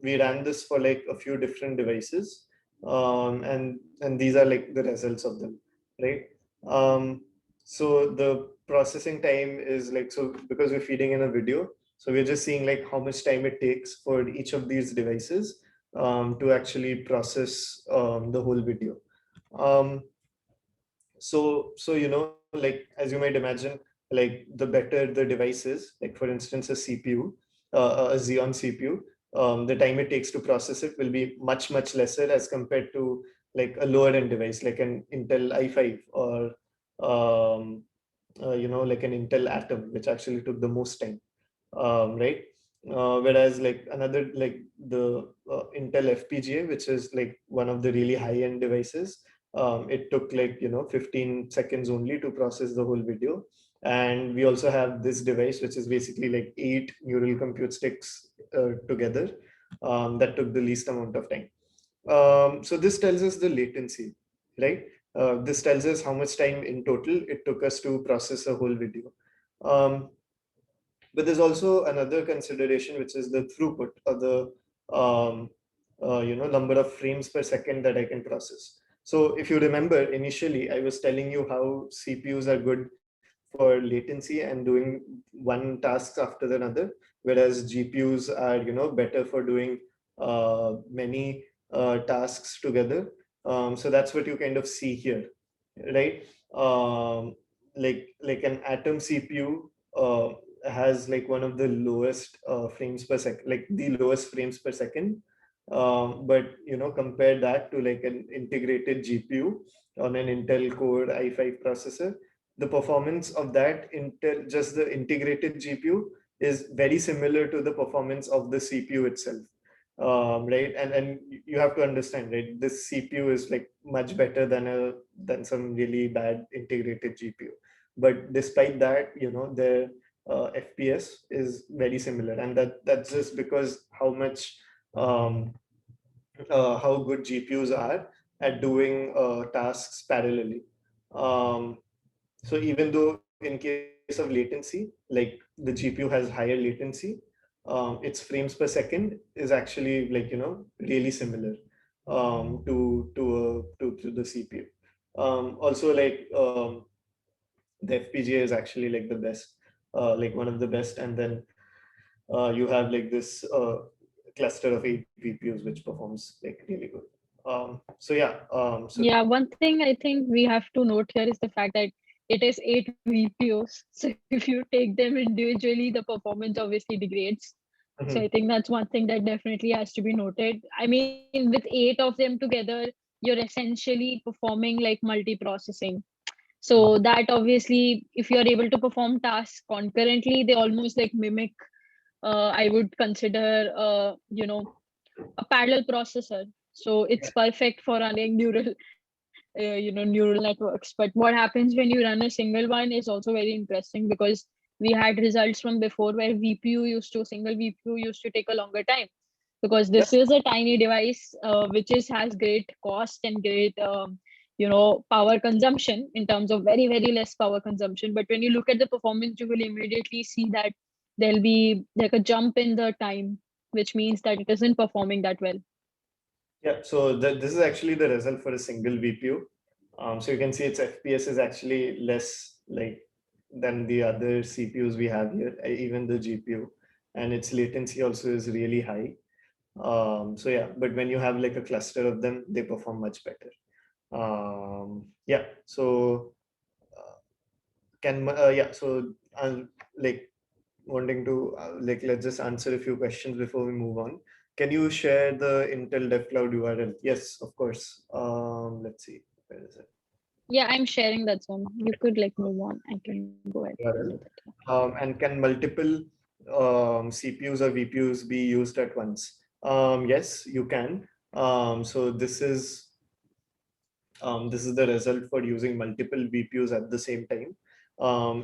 we ran this for like a few different devices, and these are like the results of them, right? um, so the processing time is like, so because we're feeding in a video, so we're just seeing like how much time it takes for each of these devices to actually process the whole video. um, so like as you might imagine, like the better the device is, like for instance a CPU, a Xeon CPU, the time it takes to process it will be much lesser as compared to like a lower end device like an Intel i5, or like an Intel Atom, which actually took the most time, right? Whereas like another, like the Intel FPGA, which is like one of the really high end devices, it took like 15 seconds only to process the whole video. And we also have this device, which is basically like 8 neural compute sticks together, that took the least amount of time. So this tells us the latency, right? This tells us how much time in total it took us to process a whole video. Um, but there's also another consideration, which is the throughput, or the number of frames per second that I can process. So if you remember, initially I was telling you how CPUs are good for latency and doing one task after another, whereas GPUs are better for doing many tasks together. So that's what you kind of see here, right? Like an Atom CPU has like one of the lowest frames per second, like the lowest frames per second. But compare that to like an integrated GPU on an Intel Core i5 processor, the performance of that Intel, just the integrated GPU, is very similar to the performance of the CPU itself. Right, and you have to understand, right, this CPU is like much better than some really bad integrated GPU. But despite that, their FPS is very similar, and that's just because um, how good GPUs are at doing tasks parallelly. Um, so even though in case of latency, like the GPU has higher latency, its frames per second is actually like really similar to the CPU. Also, like the FPGA is actually like the best, like one of the best, and then you have like this cluster of 8 VPUs which performs like really good. So yeah, so Yeah, one thing I think we have to note here is the fact that it is 8 VPOs. So if you take them individually, the performance obviously degrades. So I mhm, think that's one thing that definitely has to be noted. I mean, with 8 of them together, you're essentially performing like multi-processing. So mhm. that obviously, if you're able to perform tasks concurrently, they almost like mimic, I would consider, a parallel processor. So it's perfect for running neural networks. But what happens when you run a single one is also very interesting, because we had results from before where single VPU used to take a longer time, because Yeah, this is a tiny device, which has great cost and great power consumption in terms of very, very less power consumption. But when you look at the performance, you will immediately see that there'll be like a jump in the time, which means that it isn't performing that well. yeah. So this is actually the result for a single VPU. So you can see its FPS is actually less like than the other CPUs we have here, even the GPU, and its latency also is really high. So yeah, but when you have like a cluster of them, they perform much better. Yeah. So yeah. So I'll like wanting to like let's just answer a few questions before we move on. Can you share the Intel DevCloud URL? Yes, of course. Let's see. Where is it? Yeah, I'm sharing that one. You could like move on. I can go ahead and do URL. that. And can multiple CPUs or VPUs be used at once? Yes, you can. So this is the result for using multiple VPUs at the same time.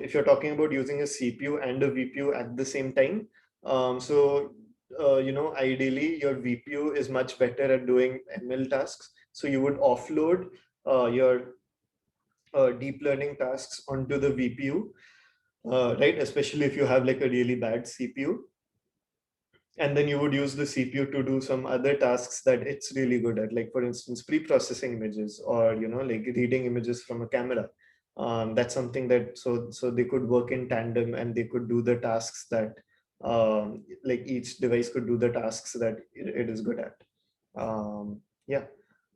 If you're talking about using a CPU and a VPU at the same time, ideally your VPU is much better at doing ML tasks. So you would offload your deep learning tasks onto the VPU, right? Especially if you have like a really bad CPU, and then you would use the CPU to do some other tasks that it's really good at, like for instance pre-processing images, or like reading images from a camera. That's something that so they could work in tandem, and they could do the tasks that like each device could do the tasks that it is good at. Yeah.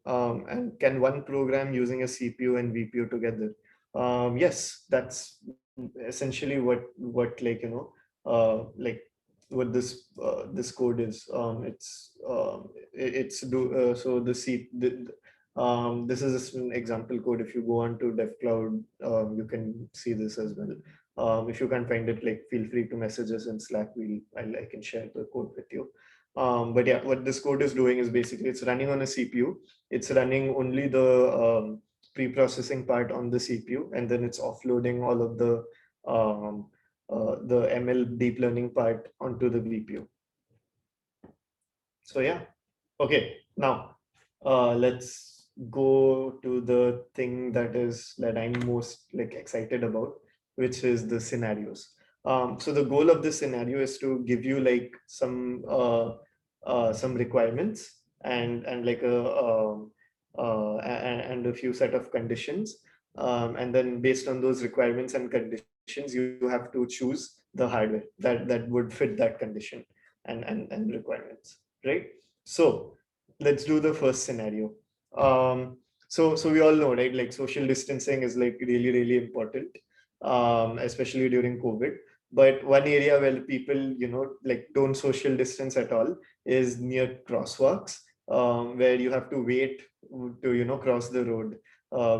And can one program using a CPU and VPU together? Yes, that's essentially what like like what this code is. It's do so the C this is just an example code. If you go on to DevCloud, you can see this as well. If you can't find it, like feel free to message us in Slack. I can share the code with you. But yeah, what this code is doing is basically it's running on a CPU. It's running only the pre-processing part on the CPU, and then it's offloading all of the ML deep learning part onto the VPU. So yeah, okay. Now let's go to the thing that I'm most like excited about, which is the scenarios. So the goal of this scenario is to give you like some requirements and like and a few set of conditions, and then based on those requirements and conditions, you have to choose the hardware that would fit that condition and requirements, right? So let's do the first scenario. So we all know, right? Like social distancing is like really, really important, especially during COVID. But one area where people, like don't social distance at all is near crosswalks, where you have to wait to, cross the road,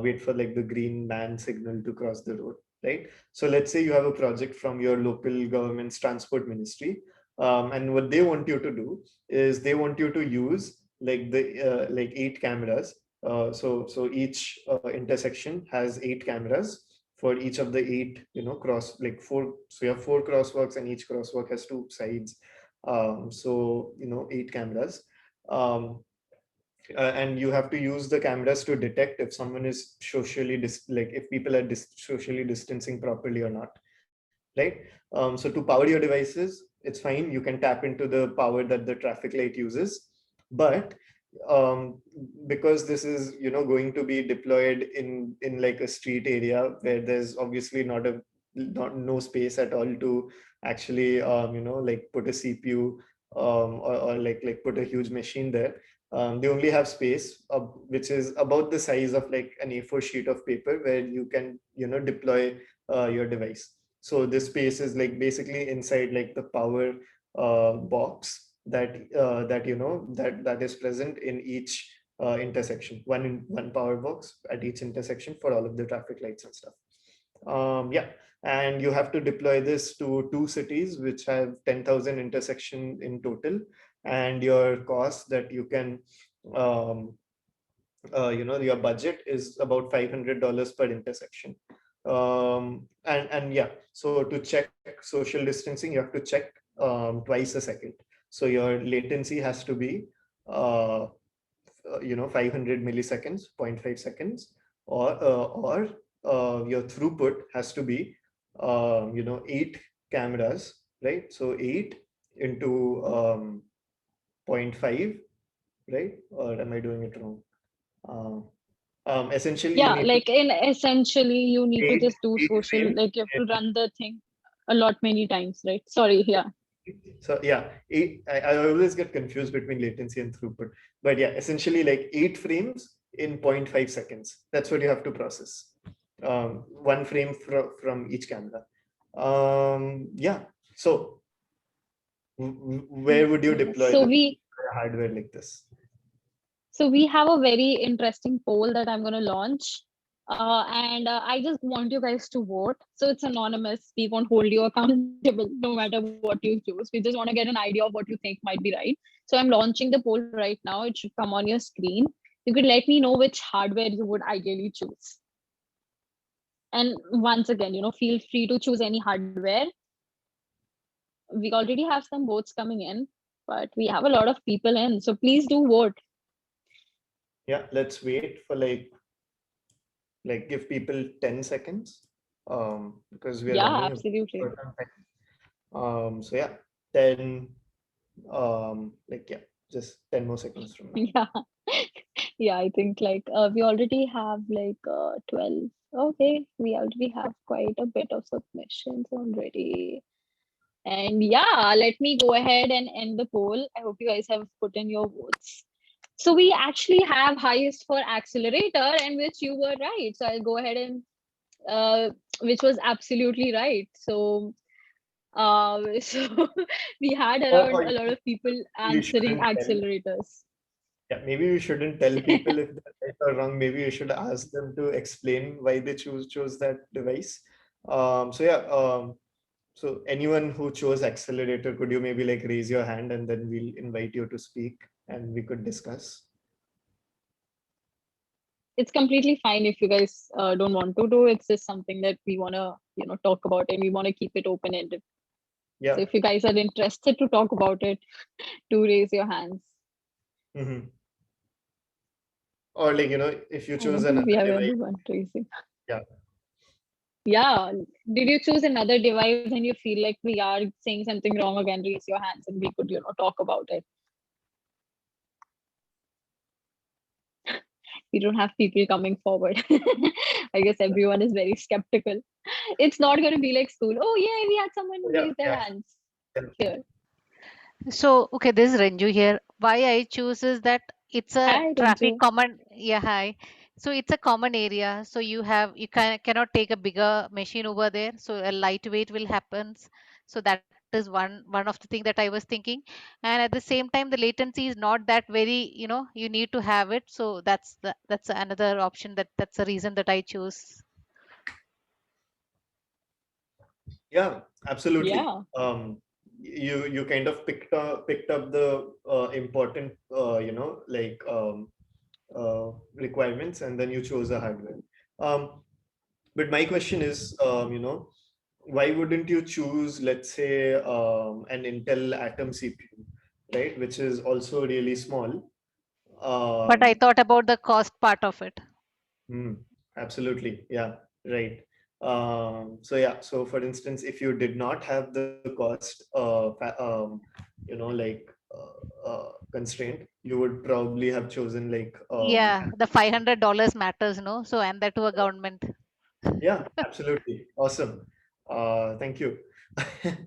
wait for like the green man signal to cross the road, right? So let's say you have a project from your local government's transport ministry, and what they want you to do is they want you to use like the like 8 cameras. So each intersection has 8 cameras for each of the 8, cross like four. So you have 4 crosswalks, and each crosswalk has 2 sides. So 8 cameras. Um, and you have to use the cameras to detect if someone is like if people are socially distancing properly or not, right? So to power your devices, it's fine, you can tap into the power that the traffic light uses. But because this is going to be deployed in like a street area where there's obviously not no space at all to actually like put a CPU, or like put a huge machine there. They only have space, which is about the size of like an A4 sheet of paper where you can, deploy your device. So this space is like basically inside like the power box that is present in each intersection. One power box at each intersection for all of the traffic lights and stuff. Yeah, and you have to deploy this to 2 cities which have 10,000 intersection in total, and your cost that you can, your budget is about $500 per intersection. And yeah, so to check social distancing, you have to check twice a second. So your latency has to be, 500 milliseconds, 0.5 seconds, or your throughput has to be, 8 cameras, right? So 8 into 0.5, right? Or am I doing it wrong? Essentially, you Yeah, need to like in essentially you need to eight, just do eight social, frames. like you have to run the thing a lot many times, right? Sorry, yeah. So yeah, I always get confused between latency and throughput. But yeah, essentially like 8 frames in 0.5 seconds. That's what you have to process. One frame from each camera. Yeah. So where would you Yeah. deploy the hardware like this? So we have a very interesting poll that I'm going to launch. And I just want you guys to vote. So it's anonymous. We won't hold you accountable no matter what you choose. We just want to get an idea of what you think might be right. So I'm launching the poll right now. It should come on your screen. You could let me know which hardware you would ideally choose. And once again, feel free to choose any hardware. We already have some votes coming in, but we have a lot of people in. So please do vote. Yeah, let's wait for like give people 10 seconds, because we are Yeah, running a absolutely. short on time. So yeah, 10, yeah, just 10 more seconds from now. Yeah. Yeah, I think like we already have like 12. Okay, we already have quite a bit of submissions already. And yeah, let me go ahead and end the poll. I hope you guys have put in your votes. So we actually have highest for Accelerator, and which you were right. So I'll go ahead and which was absolutely right. So so we had around Or a lot of people we answering shouldn't tell. accelerators. Yeah, maybe we shouldn't tell people if they're right or wrong. Maybe you should ask them to explain why they chose that device. So yeah, so anyone who chose Accelerator, could you maybe like raise your hand and then we'll invite you to speak and we could discuss. It's completely fine if you guys don't want to do. It's just something that we want to talk about, and we want to keep it open ended. So Yeah. if you guys are interested to talk about it, do raise your hands. Mm-hmm. Or like, if you I choose don't think we another have device. everyone raising. Yeah. Yeah, did you choose another device and you feel like we are saying something wrong again? Raise your hands and we could talk about it. We don't have people coming forward. I guess everyone is very skeptical. It's not going to be like school. Oh yeah, we had someone Yeah. raise their Yeah. hands Yeah. here. So, okay, this is Renju here. Why I choose is that it's a Hi, traffic Ranju. common. Yeah, hi. So it's a common area. So you cannot take a bigger machine over there. So a lightweight will happen. So that is one of the thing that I was thinking. And at the same time, the latency is not that very. You need to have it. So that's another option. That's the reason that I choose. Yeah, absolutely. Yeah. You kind of picked up the important requirements, and then you chose a hardware. But my question is, why wouldn't you choose, let's say, an Intel Atom CPU, right, which is also really small? But I Um, thought about the cost part of it. Hmm, absolutely. Yeah, right. So yeah, so for instance, if you did not have the cost, constraint, you would probably have chosen like, Yeah, the $500 matters, no? So and that to a government. yeah, absolutely. Awesome. Thank you.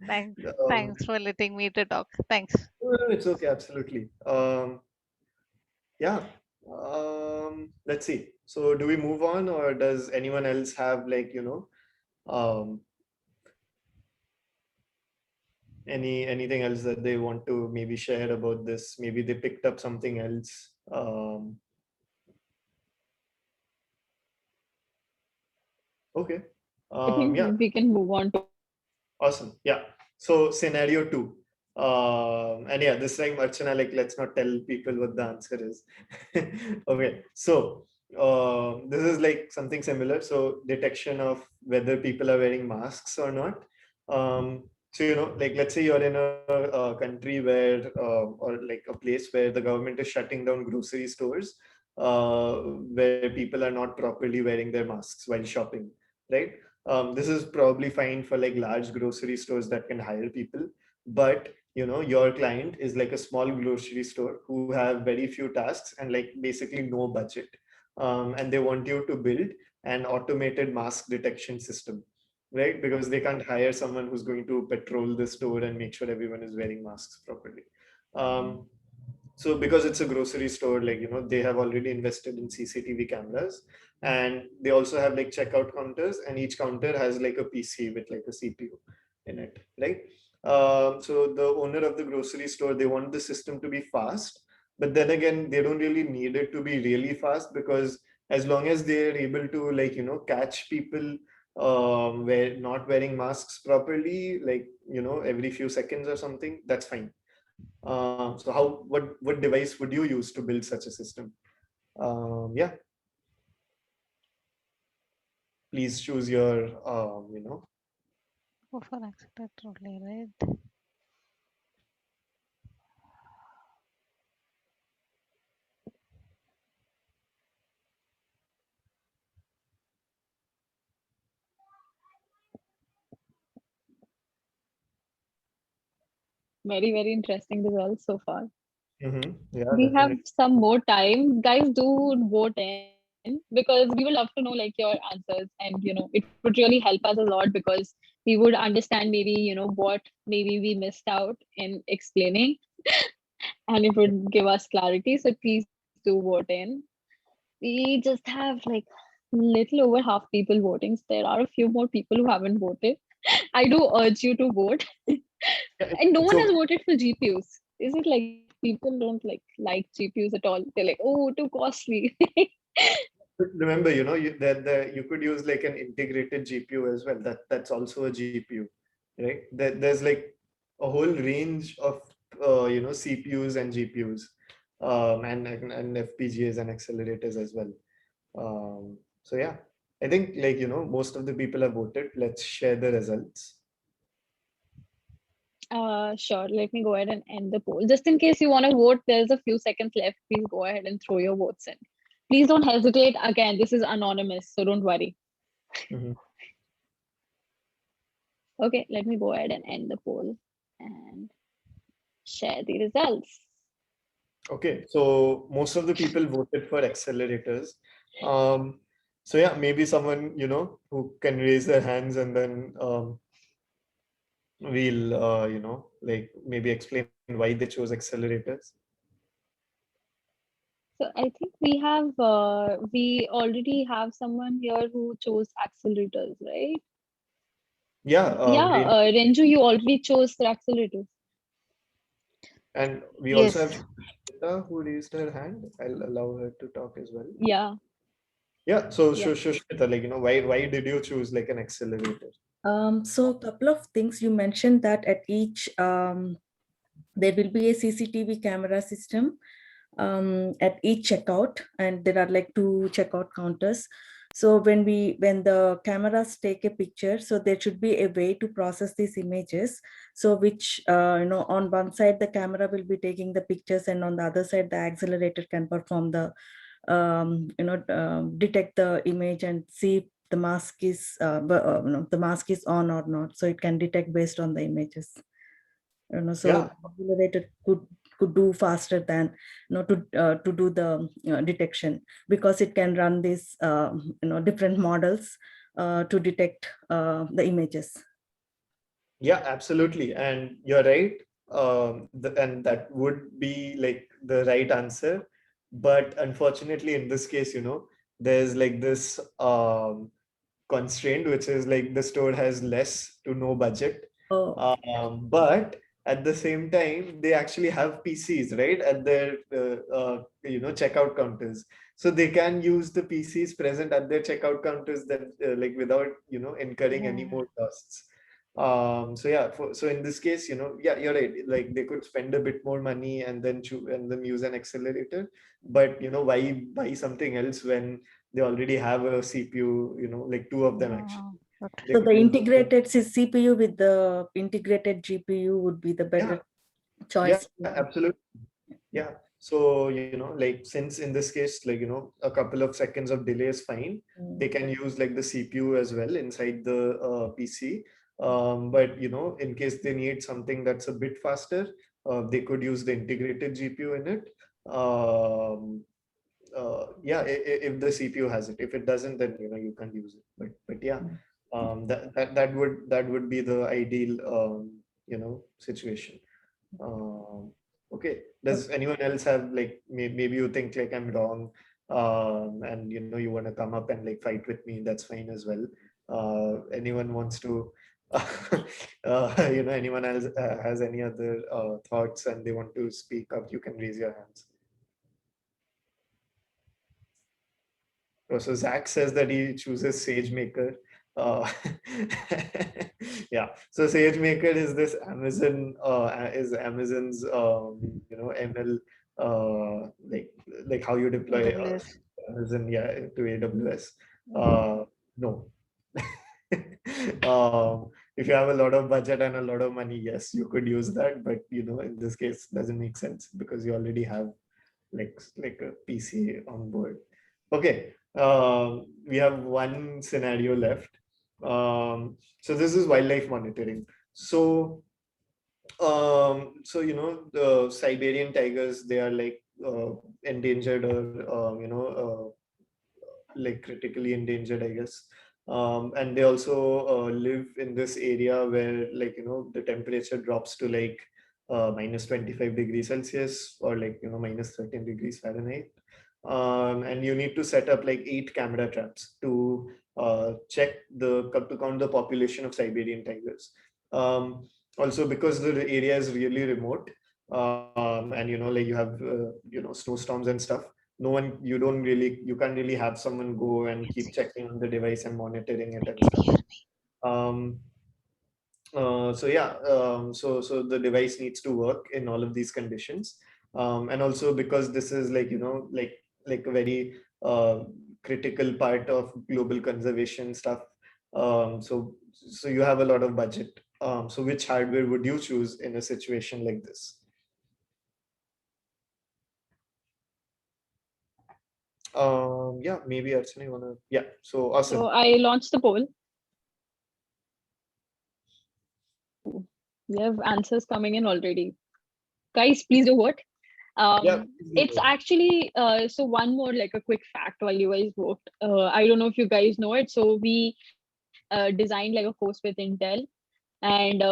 Thanks. Um, Thanks for letting me to talk. Thanks. well, it's okay, absolutely. Yeah. Let's see. So do we move on, or does anyone else have like, um, anything else that they want to maybe share about this? Maybe they picked up something else. Okay. I think Yeah. we can move on to. Awesome. Yeah. So scenario two. And yeah, this time Archana, like, let's not tell people what the answer is. Okay. So this is like something similar. So detection of whether people are wearing masks or not. So, like, let's say you're in a country where, or like a place where the government is shutting down grocery stores, where people are not properly wearing their masks while shopping, right? This is probably fine for like large grocery stores that can hire people, but your client is like a small grocery store who have very few tasks and like basically no budget, and they want you to build an automated mask detection system, right? Because they can't hire someone who's going to patrol the store and make sure everyone is wearing masks properly. Um, so because it's a grocery store, like, they have already invested in CCTV cameras, and they also have like checkout counters, and each counter has like a PC with like a CPU in it, right? So the owner of the grocery store, they want the system to be fast, but then again, they don't really need it to be really fast, because as long as they're able to like, catch people not wearing masks properly, like, every few seconds or something, that's fine. So what device would you use to build such a system? Yeah, please choose your, Go for accelerator only, right? Very, very interesting results so far. yeah, We have definitely. some more time. Guys, do vote in because we would love to know like your answers, and it would really help us a lot because we would understand maybe what maybe we missed out in explaining, and it would give us clarity. So please do vote in. We just have like little over half people voting. So there are a few more people who haven't voted. I do urge you to vote. Yeah, And no it's one has okay. voted for GPUs. Is it like people don't like GPUs at all? They're like, oh, too costly. But remember, that you could use like an integrated GPU as well. That's also a GPU, right? There's like a whole range of CPUs and GPUs, and FPGAs and accelerators as well. So yeah, I think like most of the people have voted. Let's share the results. Sure. Let me go ahead and end the poll. Just in case you want to vote, there's a few seconds left. Please go ahead and throw your votes in. Please don't hesitate. Again, this is anonymous, so don't worry. Mhm. Okay, let me go ahead and end the poll and share the results. Okay, so most of the people voted for accelerators. Um, so yeah, maybe someone who can raise their hands, and then we'll like maybe explain why they chose accelerators. So I think we already have someone here who chose accelerators, right? Yeah, Yeah, Renju, you already chose the accelerators. and we also have Yes. Shweta who raised her hand. I'll allow her to talk as well. Yeah, Yeah, so yeah. Shweta, like why did you choose like an accelerator? So a couple of things you mentioned that at each there will be a CCTV camera system at each checkout, and there are like 2 checkout counters. So when the cameras take a picture, so there should be a way to process these images. So which on one side the camera will be taking the pictures, and on the other side the accelerator can perform the detect the image and see if the mask is the mask is on or not. So it can detect based on the images. So Yeah, accelerator could do faster than to do the detection, because it can run these different models to detect the images. yeah, absolutely, and you're right. And that would be like the right answer. But unfortunately, in this case, there's like this constraint, which is like the store has less to no budget. Oh, But at the same time, they actually have PCs, right, at their checkout counters. So they can use the PCs present at their checkout counters that like without incurring any more costs. So yeah, so in this case, yeah, you're right. Like they could spend a bit more money and then use an accelerator. But why buy something else when they already have a CPU? Like two of them actually. They so could the use integrated CPU with the integrated GPU would be the better yeah, choice. absolutely. Yeah. So, like since in this case, like, a couple of seconds of delay is fine, they can use like the CPU as well inside the PC. But, in case they need something that's a bit faster, they could use the integrated GPU in it. Yeah, if the CPU has it. If it doesn't, then, you can't use it. But yeah, that would be the ideal, situation. Um, okay. Does anyone else have like maybe you think like I'm wrong, and you want to come up and like fight with me? That's fine as well. Anyone wants to, anyone else has any other thoughts and they want to speak up? You can raise your hands. Oh, so Zach says that he chooses SageMaker. Uh, yeah. So SageMaker is this is Amazon's ML like how you deploy AWS. Amazon to AWS. No. If you have a lot of budget and a lot of money, yes, you could use that. But in this case, doesn't make sense because you already have like a PC on board. Okay, we have one scenario left. So this is wildlife monitoring. So, the Siberian tigers, they are like endangered or like critically endangered, I guess. And they also live in this area where like the temperature drops to like minus 25 degrees Celsius or like minus 13 degrees Fahrenheit. And you need to set up like 8 camera traps to to count the population of Siberian tigers. Also, because the area is really remote, and like you have snowstorms and stuff, you can't really have someone go and keep checking on the device and monitoring it and stuff. um, so yeah, so the device needs to work in all of these conditions, and also because this is like like a very critical part of global conservation stuff. So you have a lot of budget. So which hardware would you choose in a situation like this? Yeah, maybe Archana, you wanna? Yeah, so awesome. So I launched the poll. We have answers coming in already. Guys, please do vote. Yeah, It's actually so one more like a quick fact while you guys vote. I don't know if you guys know it. So we designed like a course with Intel, and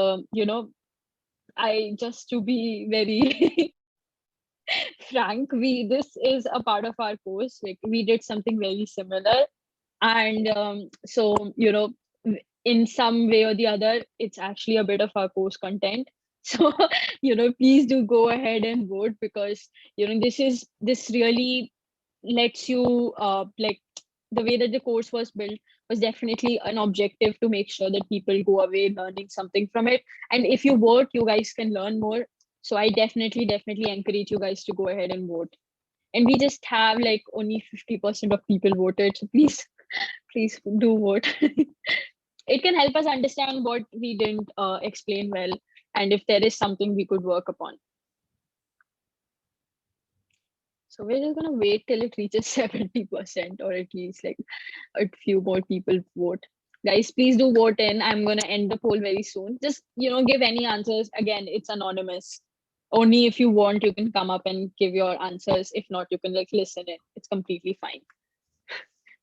I just to be very frank, this is a part of our course. Like we did something very similar, and so in some way or the other, it's actually a bit of our course content. So please do go ahead and vote, because this really lets you like the way that the course was built was definitely an objective to make sure that people go away learning something from it. And if you vote, you guys can learn more. So I definitely encourage you guys to go ahead and vote. And we just have like only 50% of people voted, so please please do vote. It can help us understand what we didn't explain well, and if there is something we could work upon. So we're just gonna wait till it reaches 70%, or at least like a few more people vote. Guys, please do vote in. I'm gonna end the poll very soon. Just give any answers. Again, it's anonymous. Only if you want, you can come up and give your answers. If not, you can like listen in. It's completely fine.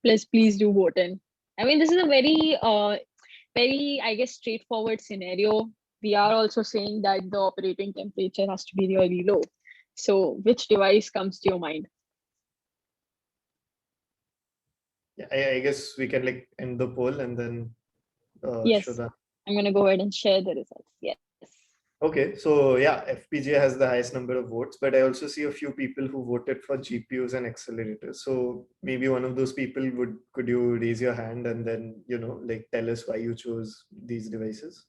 Please do vote in. I mean, this is a very, I guess, straightforward scenario. We are also saying that the operating temperature has to be really low. So which device comes to your mind? I guess we can like end the poll and then show Yes, that. I'm going to go ahead and share the results. Yes. Okay, so yeah, FPGA has the highest number of votes, but I also see a few people who voted for GPUs and accelerators. So maybe one of those people could you raise your hand and then, like tell us why you chose these devices?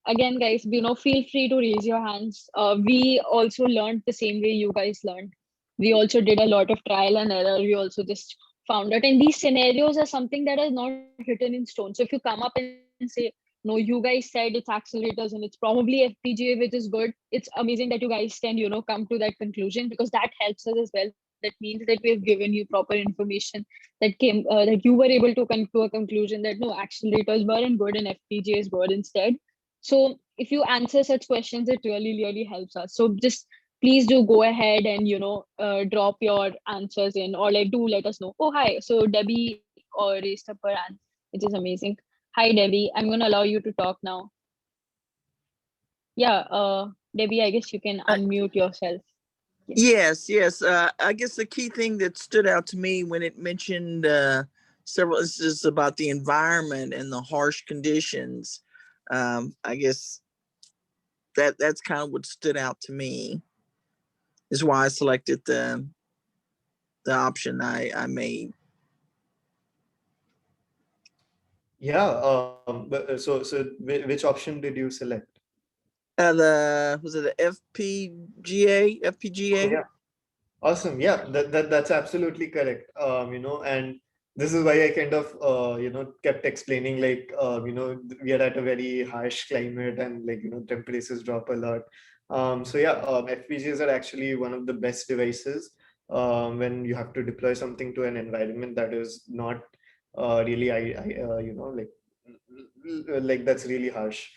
Again, guys, feel free to raise your hands. We also learned the same way you guys learned. We also did a lot of trial and error. We also just found out. And these scenarios are something that is not written in stone. So if you come up and say, no, you guys said it's accelerators and it's probably FPGA, which is good, it's amazing that you guys can, come to that conclusion, because that helps us as well. That means that we have given you proper information that you were able to come to a conclusion that no, accelerators weren't good and FPGAs were instead. So if you answer such questions, it really helps us. So just please do go ahead and drop your answers in, or like do let us know. Oh hi, so Debbie raised up her hand, which is amazing. Hi Debbie, I'm going to allow you to talk now. Yeah, Debbie, I guess you can unmute yourself. Yes. I guess the key thing that stood out to me when it mentioned several instances about the environment and the harsh conditions, I guess that's kind of what stood out to me. Is why I selected the option I made. Yeah. But so which option did you select? Was it the FPGA? Oh, yeah. Awesome. Yeah, that's absolutely correct. And this is why I kind of kept explaining like we are at a very harsh climate and like temperatures drop a lot. So yeah, FPGAs are actually one of the best devices when you have to deploy something to an environment that is not really like that's really harsh.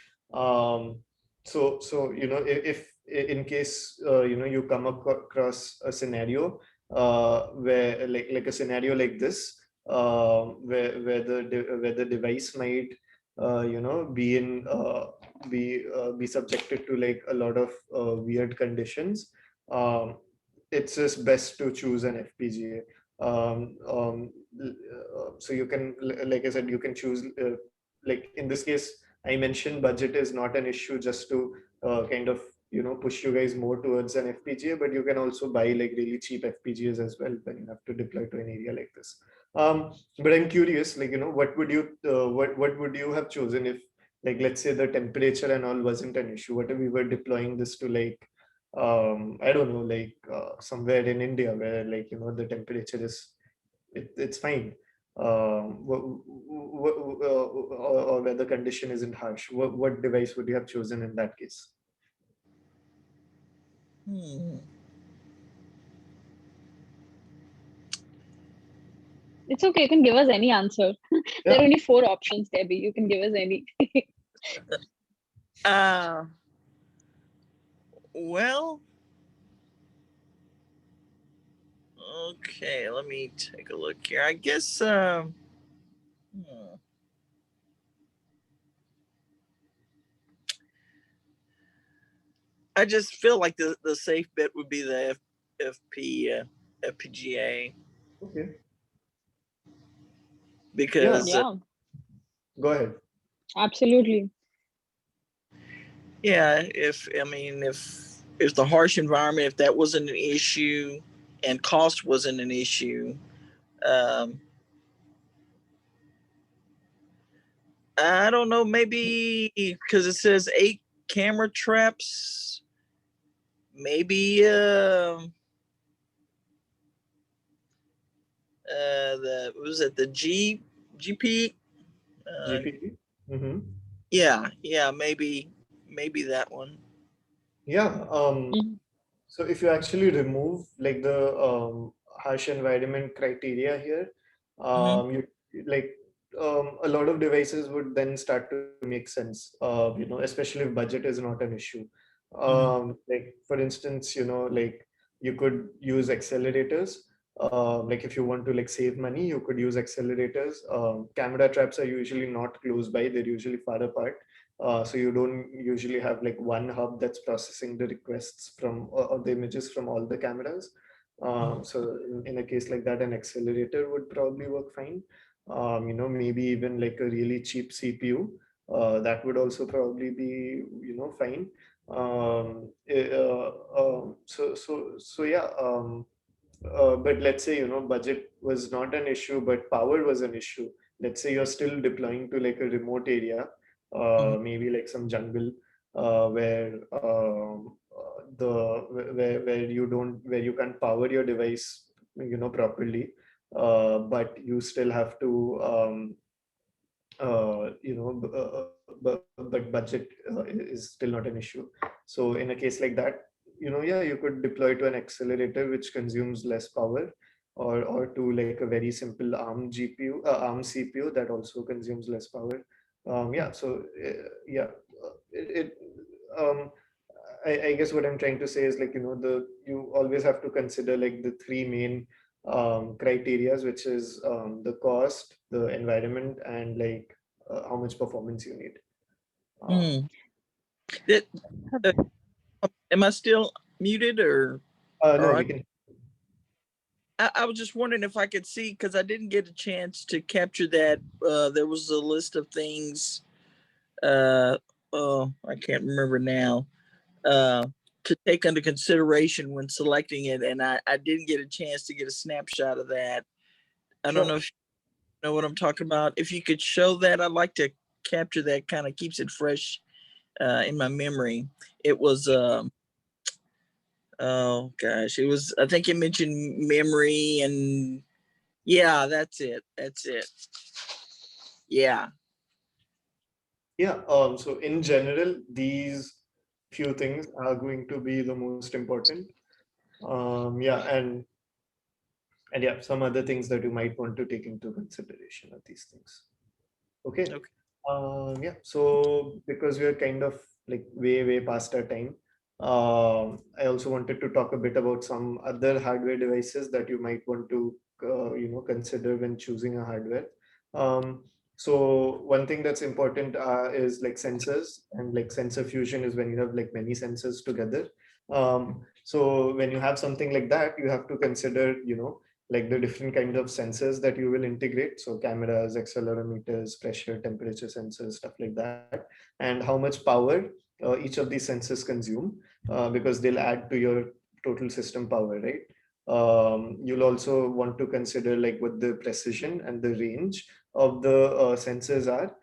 So if in case you come across a scenario where like a scenario like this where the device might be in be subjected to like a lot of weird conditions, it's just best to choose an FPGA. So you can, like I said, you can choose like in this case I mentioned budget is not an issue, just to kind of push you guys more towards an FPGA, but you can also buy like really cheap FPGAs as well when you have to deploy to an area like this. But I'm curious, like what would you what would you have chosen if, like, let's say the temperature and all wasn't an issue? What if we were deploying this to like I don't know, like somewhere in India where like the temperature is it's fine, or where the condition isn't harsh? What device would you have chosen in that case? It's okay, you can give us any answer. There are only 4 options, Debbie. You can give us any. Well, okay, let me take a look here. I guess I just feel like the safe bet would be the FPGA. Okay. Because Yeah. Go ahead. Absolutely. Yeah, if the harsh environment, if that wasn't an issue and cost wasn't an issue, I don't know, maybe because it says 8 camera traps, maybe the what was it, the GP? GPG. Mm-hmm. Yeah, maybe that one. Yeah. So if you actually remove like the harsh environment criteria here, you like a lot of devices would then start to make sense. Especially if budget is not an issue. Like for instance, like you could use accelerators. Like if you want to like save money, you could use accelerators. Camera traps are usually not close by; they're usually far apart. So you don't usually have like one hub that's processing the requests from or the images from all the cameras. So in a case like that, an accelerator would probably work fine. Maybe even like a really cheap CPU, that would also probably be, fine. So yeah. But let's say, budget was not an issue, but power was an issue. Let's say you're still deploying to like a remote area, Mhm. maybe like some jungle, where where you can't power your device, properly, but you still have to, but budget is still not an issue. So in a case like that, yeah, you could deploy to an accelerator which consumes less power, or to like a very simple ARM CPU that also consumes less power. Yeah, so yeah, it I guess what I'm trying to say is, like, you always have to consider like the three main criterias, which is the cost, the environment, and like how much performance you need. Mm. That, uh, am I still muted No, or we can. I was just wondering if I could see, because I didn't get a chance to capture that. There was a list of things. Uh, oh, I can't remember now. Uh, to take under consideration when selecting it, and I didn't get a chance to get a snapshot of that. I don't Sure. know if you know what I'm talking about. If you could show that, I'd like to capture that. Kind of keeps it fresh in my memory. It was oh gosh, it was. I think it mentioned memory and yeah, that's it. That's it. Yeah. Yeah. So in general, these few things are going to be the most important. Yeah, and yeah, some other things that you might want to take into consideration of these things. Okay. Okay. Yeah. So because we are kind of like way past our time, I also wanted to talk a bit about some other hardware devices that you might want to consider when choosing a hardware. Um, so one thing that's important is like sensors, and like sensor fusion is when you have like many sensors together. So when you have something like that, you have to consider, like the different kinds of sensors that you will integrate. So cameras, accelerometers, pressure, temperature sensors, stuff like that, and how much power each of these sensors consume, because they'll add to your total system power, right? You'll also want to consider like what the precision and the range of the sensors are,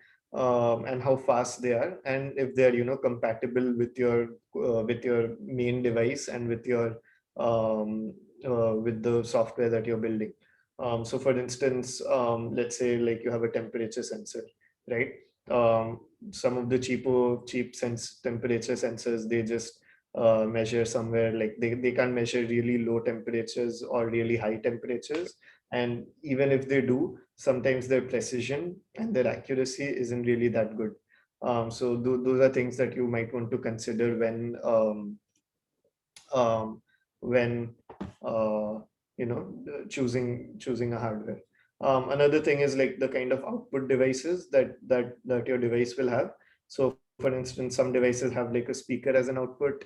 and how fast they are, and if they're compatible with your main device and with the software that you're building. So for instance, let's say like you have a temperature sensor, right? Um, some of the cheap sense temperature sensors, they just measure somewhere, like they can't measure really low temperatures or really high temperatures. And even if they do, sometimes their precision and their accuracy isn't really that good. So those are things that you might want to consider um, when choosing a hardware. Another thing is like the kind of output devices that your device will have. So for instance, some devices have like a speaker as an output.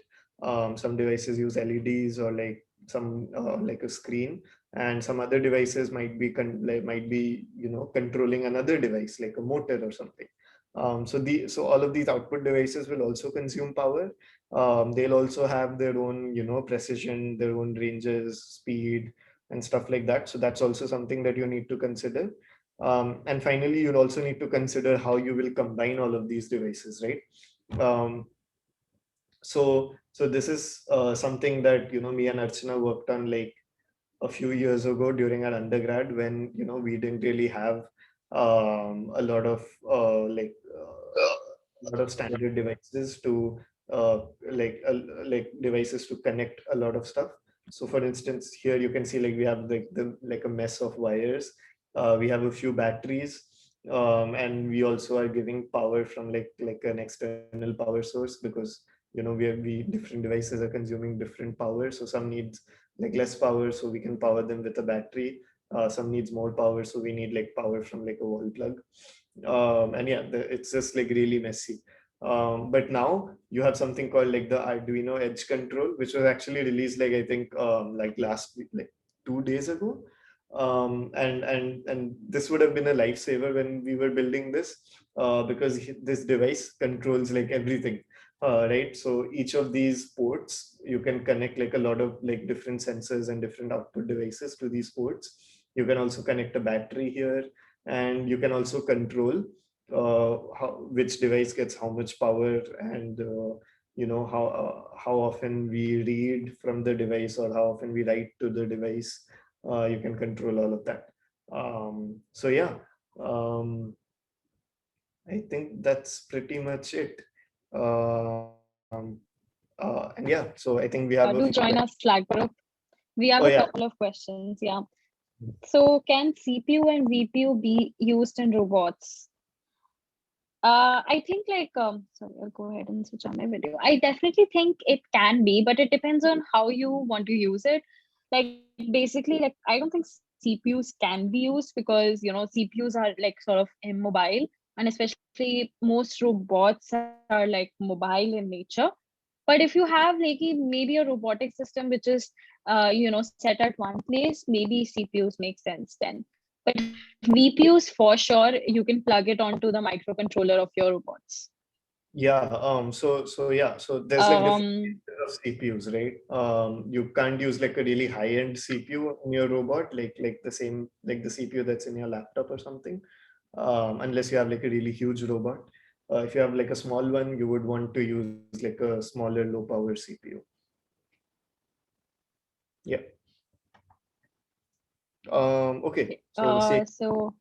Some devices use LEDs, or like some like a screen, and some other devices might be controlling another device like a motor or something. So all of these output devices will also consume power. They'll also have their own precision, their own ranges, speed, and stuff like that. So that's also something that you need to consider. And finally, you'll also need to consider how you will combine all of these devices, right? um, so this is something that me and Archana worked on like a few years ago during our undergrad, when we didn't really have a lot of standard devices to devices to connect a lot of stuff. So for instance, here you can see like we have like a mess of wires. We have a few batteries, and we also are giving power from like an external power source, because we different devices are consuming different power. So some needs like less power, so we can power them with a battery. Some needs more power, so we need like power from like a wall plug. And yeah, it's just like really messy. But now you have something called like the Arduino Edge Control, which was actually released like I think like last week, like 2 days ago. And this would have been a lifesaver when we were building this, because this device controls like everything. Right, so each of these ports you can connect like a lot of like different sensors and different output devices to these ports. You can also connect a battery here, and you can also control which device gets how much power, and how often we read from the device or how often we write to the device. You can control all of that. So yeah, um, I think that's pretty much it. Um, and yeah, so I think we have a few Do join questions. our Slack group. We Oh have a yeah. couple of questions. Yeah. So can CPU and VPU be used in robots? I think sorry, I'll go ahead and switch on my video. I definitely think it can be, but it depends on how you want to use it. Like basically, like I don't think CPUs can be used because CPUs are like sort of immobile, and especially most robots are like mobile in nature. But if you have like maybe a robotic system which is set at one place, maybe CPUs make sense then. But VPUs for sure you can plug it onto the microcontroller of your robots. Yeah, so there's like different Um, ranges of CPUs, right? You can't use like a really high-end CPU in your robot, like the same like the CPU that's in your laptop or something, unless you have like a really huge robot. If you have like a small one, you would want to use like a smaller low-power CPU. Yeah. Okay. So so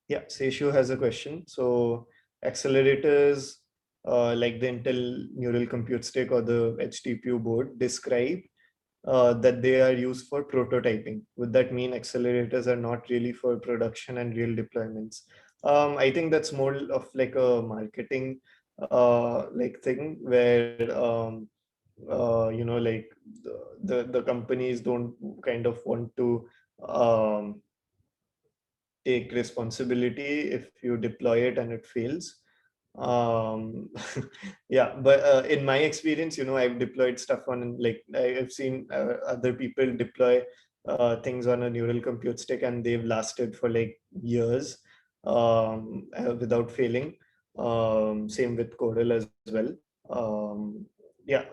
yeah, Seshu has a question. So accelerators, like the Intel Neural Compute Stick or the HTPU board, describe that they are used for prototyping. Would that mean accelerators are not really for production and real deployments? I think that's more of like a marketing like thing where like the companies don't kind of want to take responsibility if you deploy it and it fails. um yeah, but in my experience, I've deployed stuff on, like, I've seen other people deploy things on a neural compute stick and they've lasted for like years without failing. Same with Corel as well. Yeah,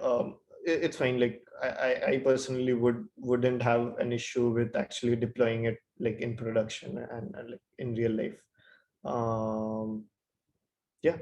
it's fine. Like I personally wouldn't have an issue with actually deploying it like in production and like in real life. um yeah.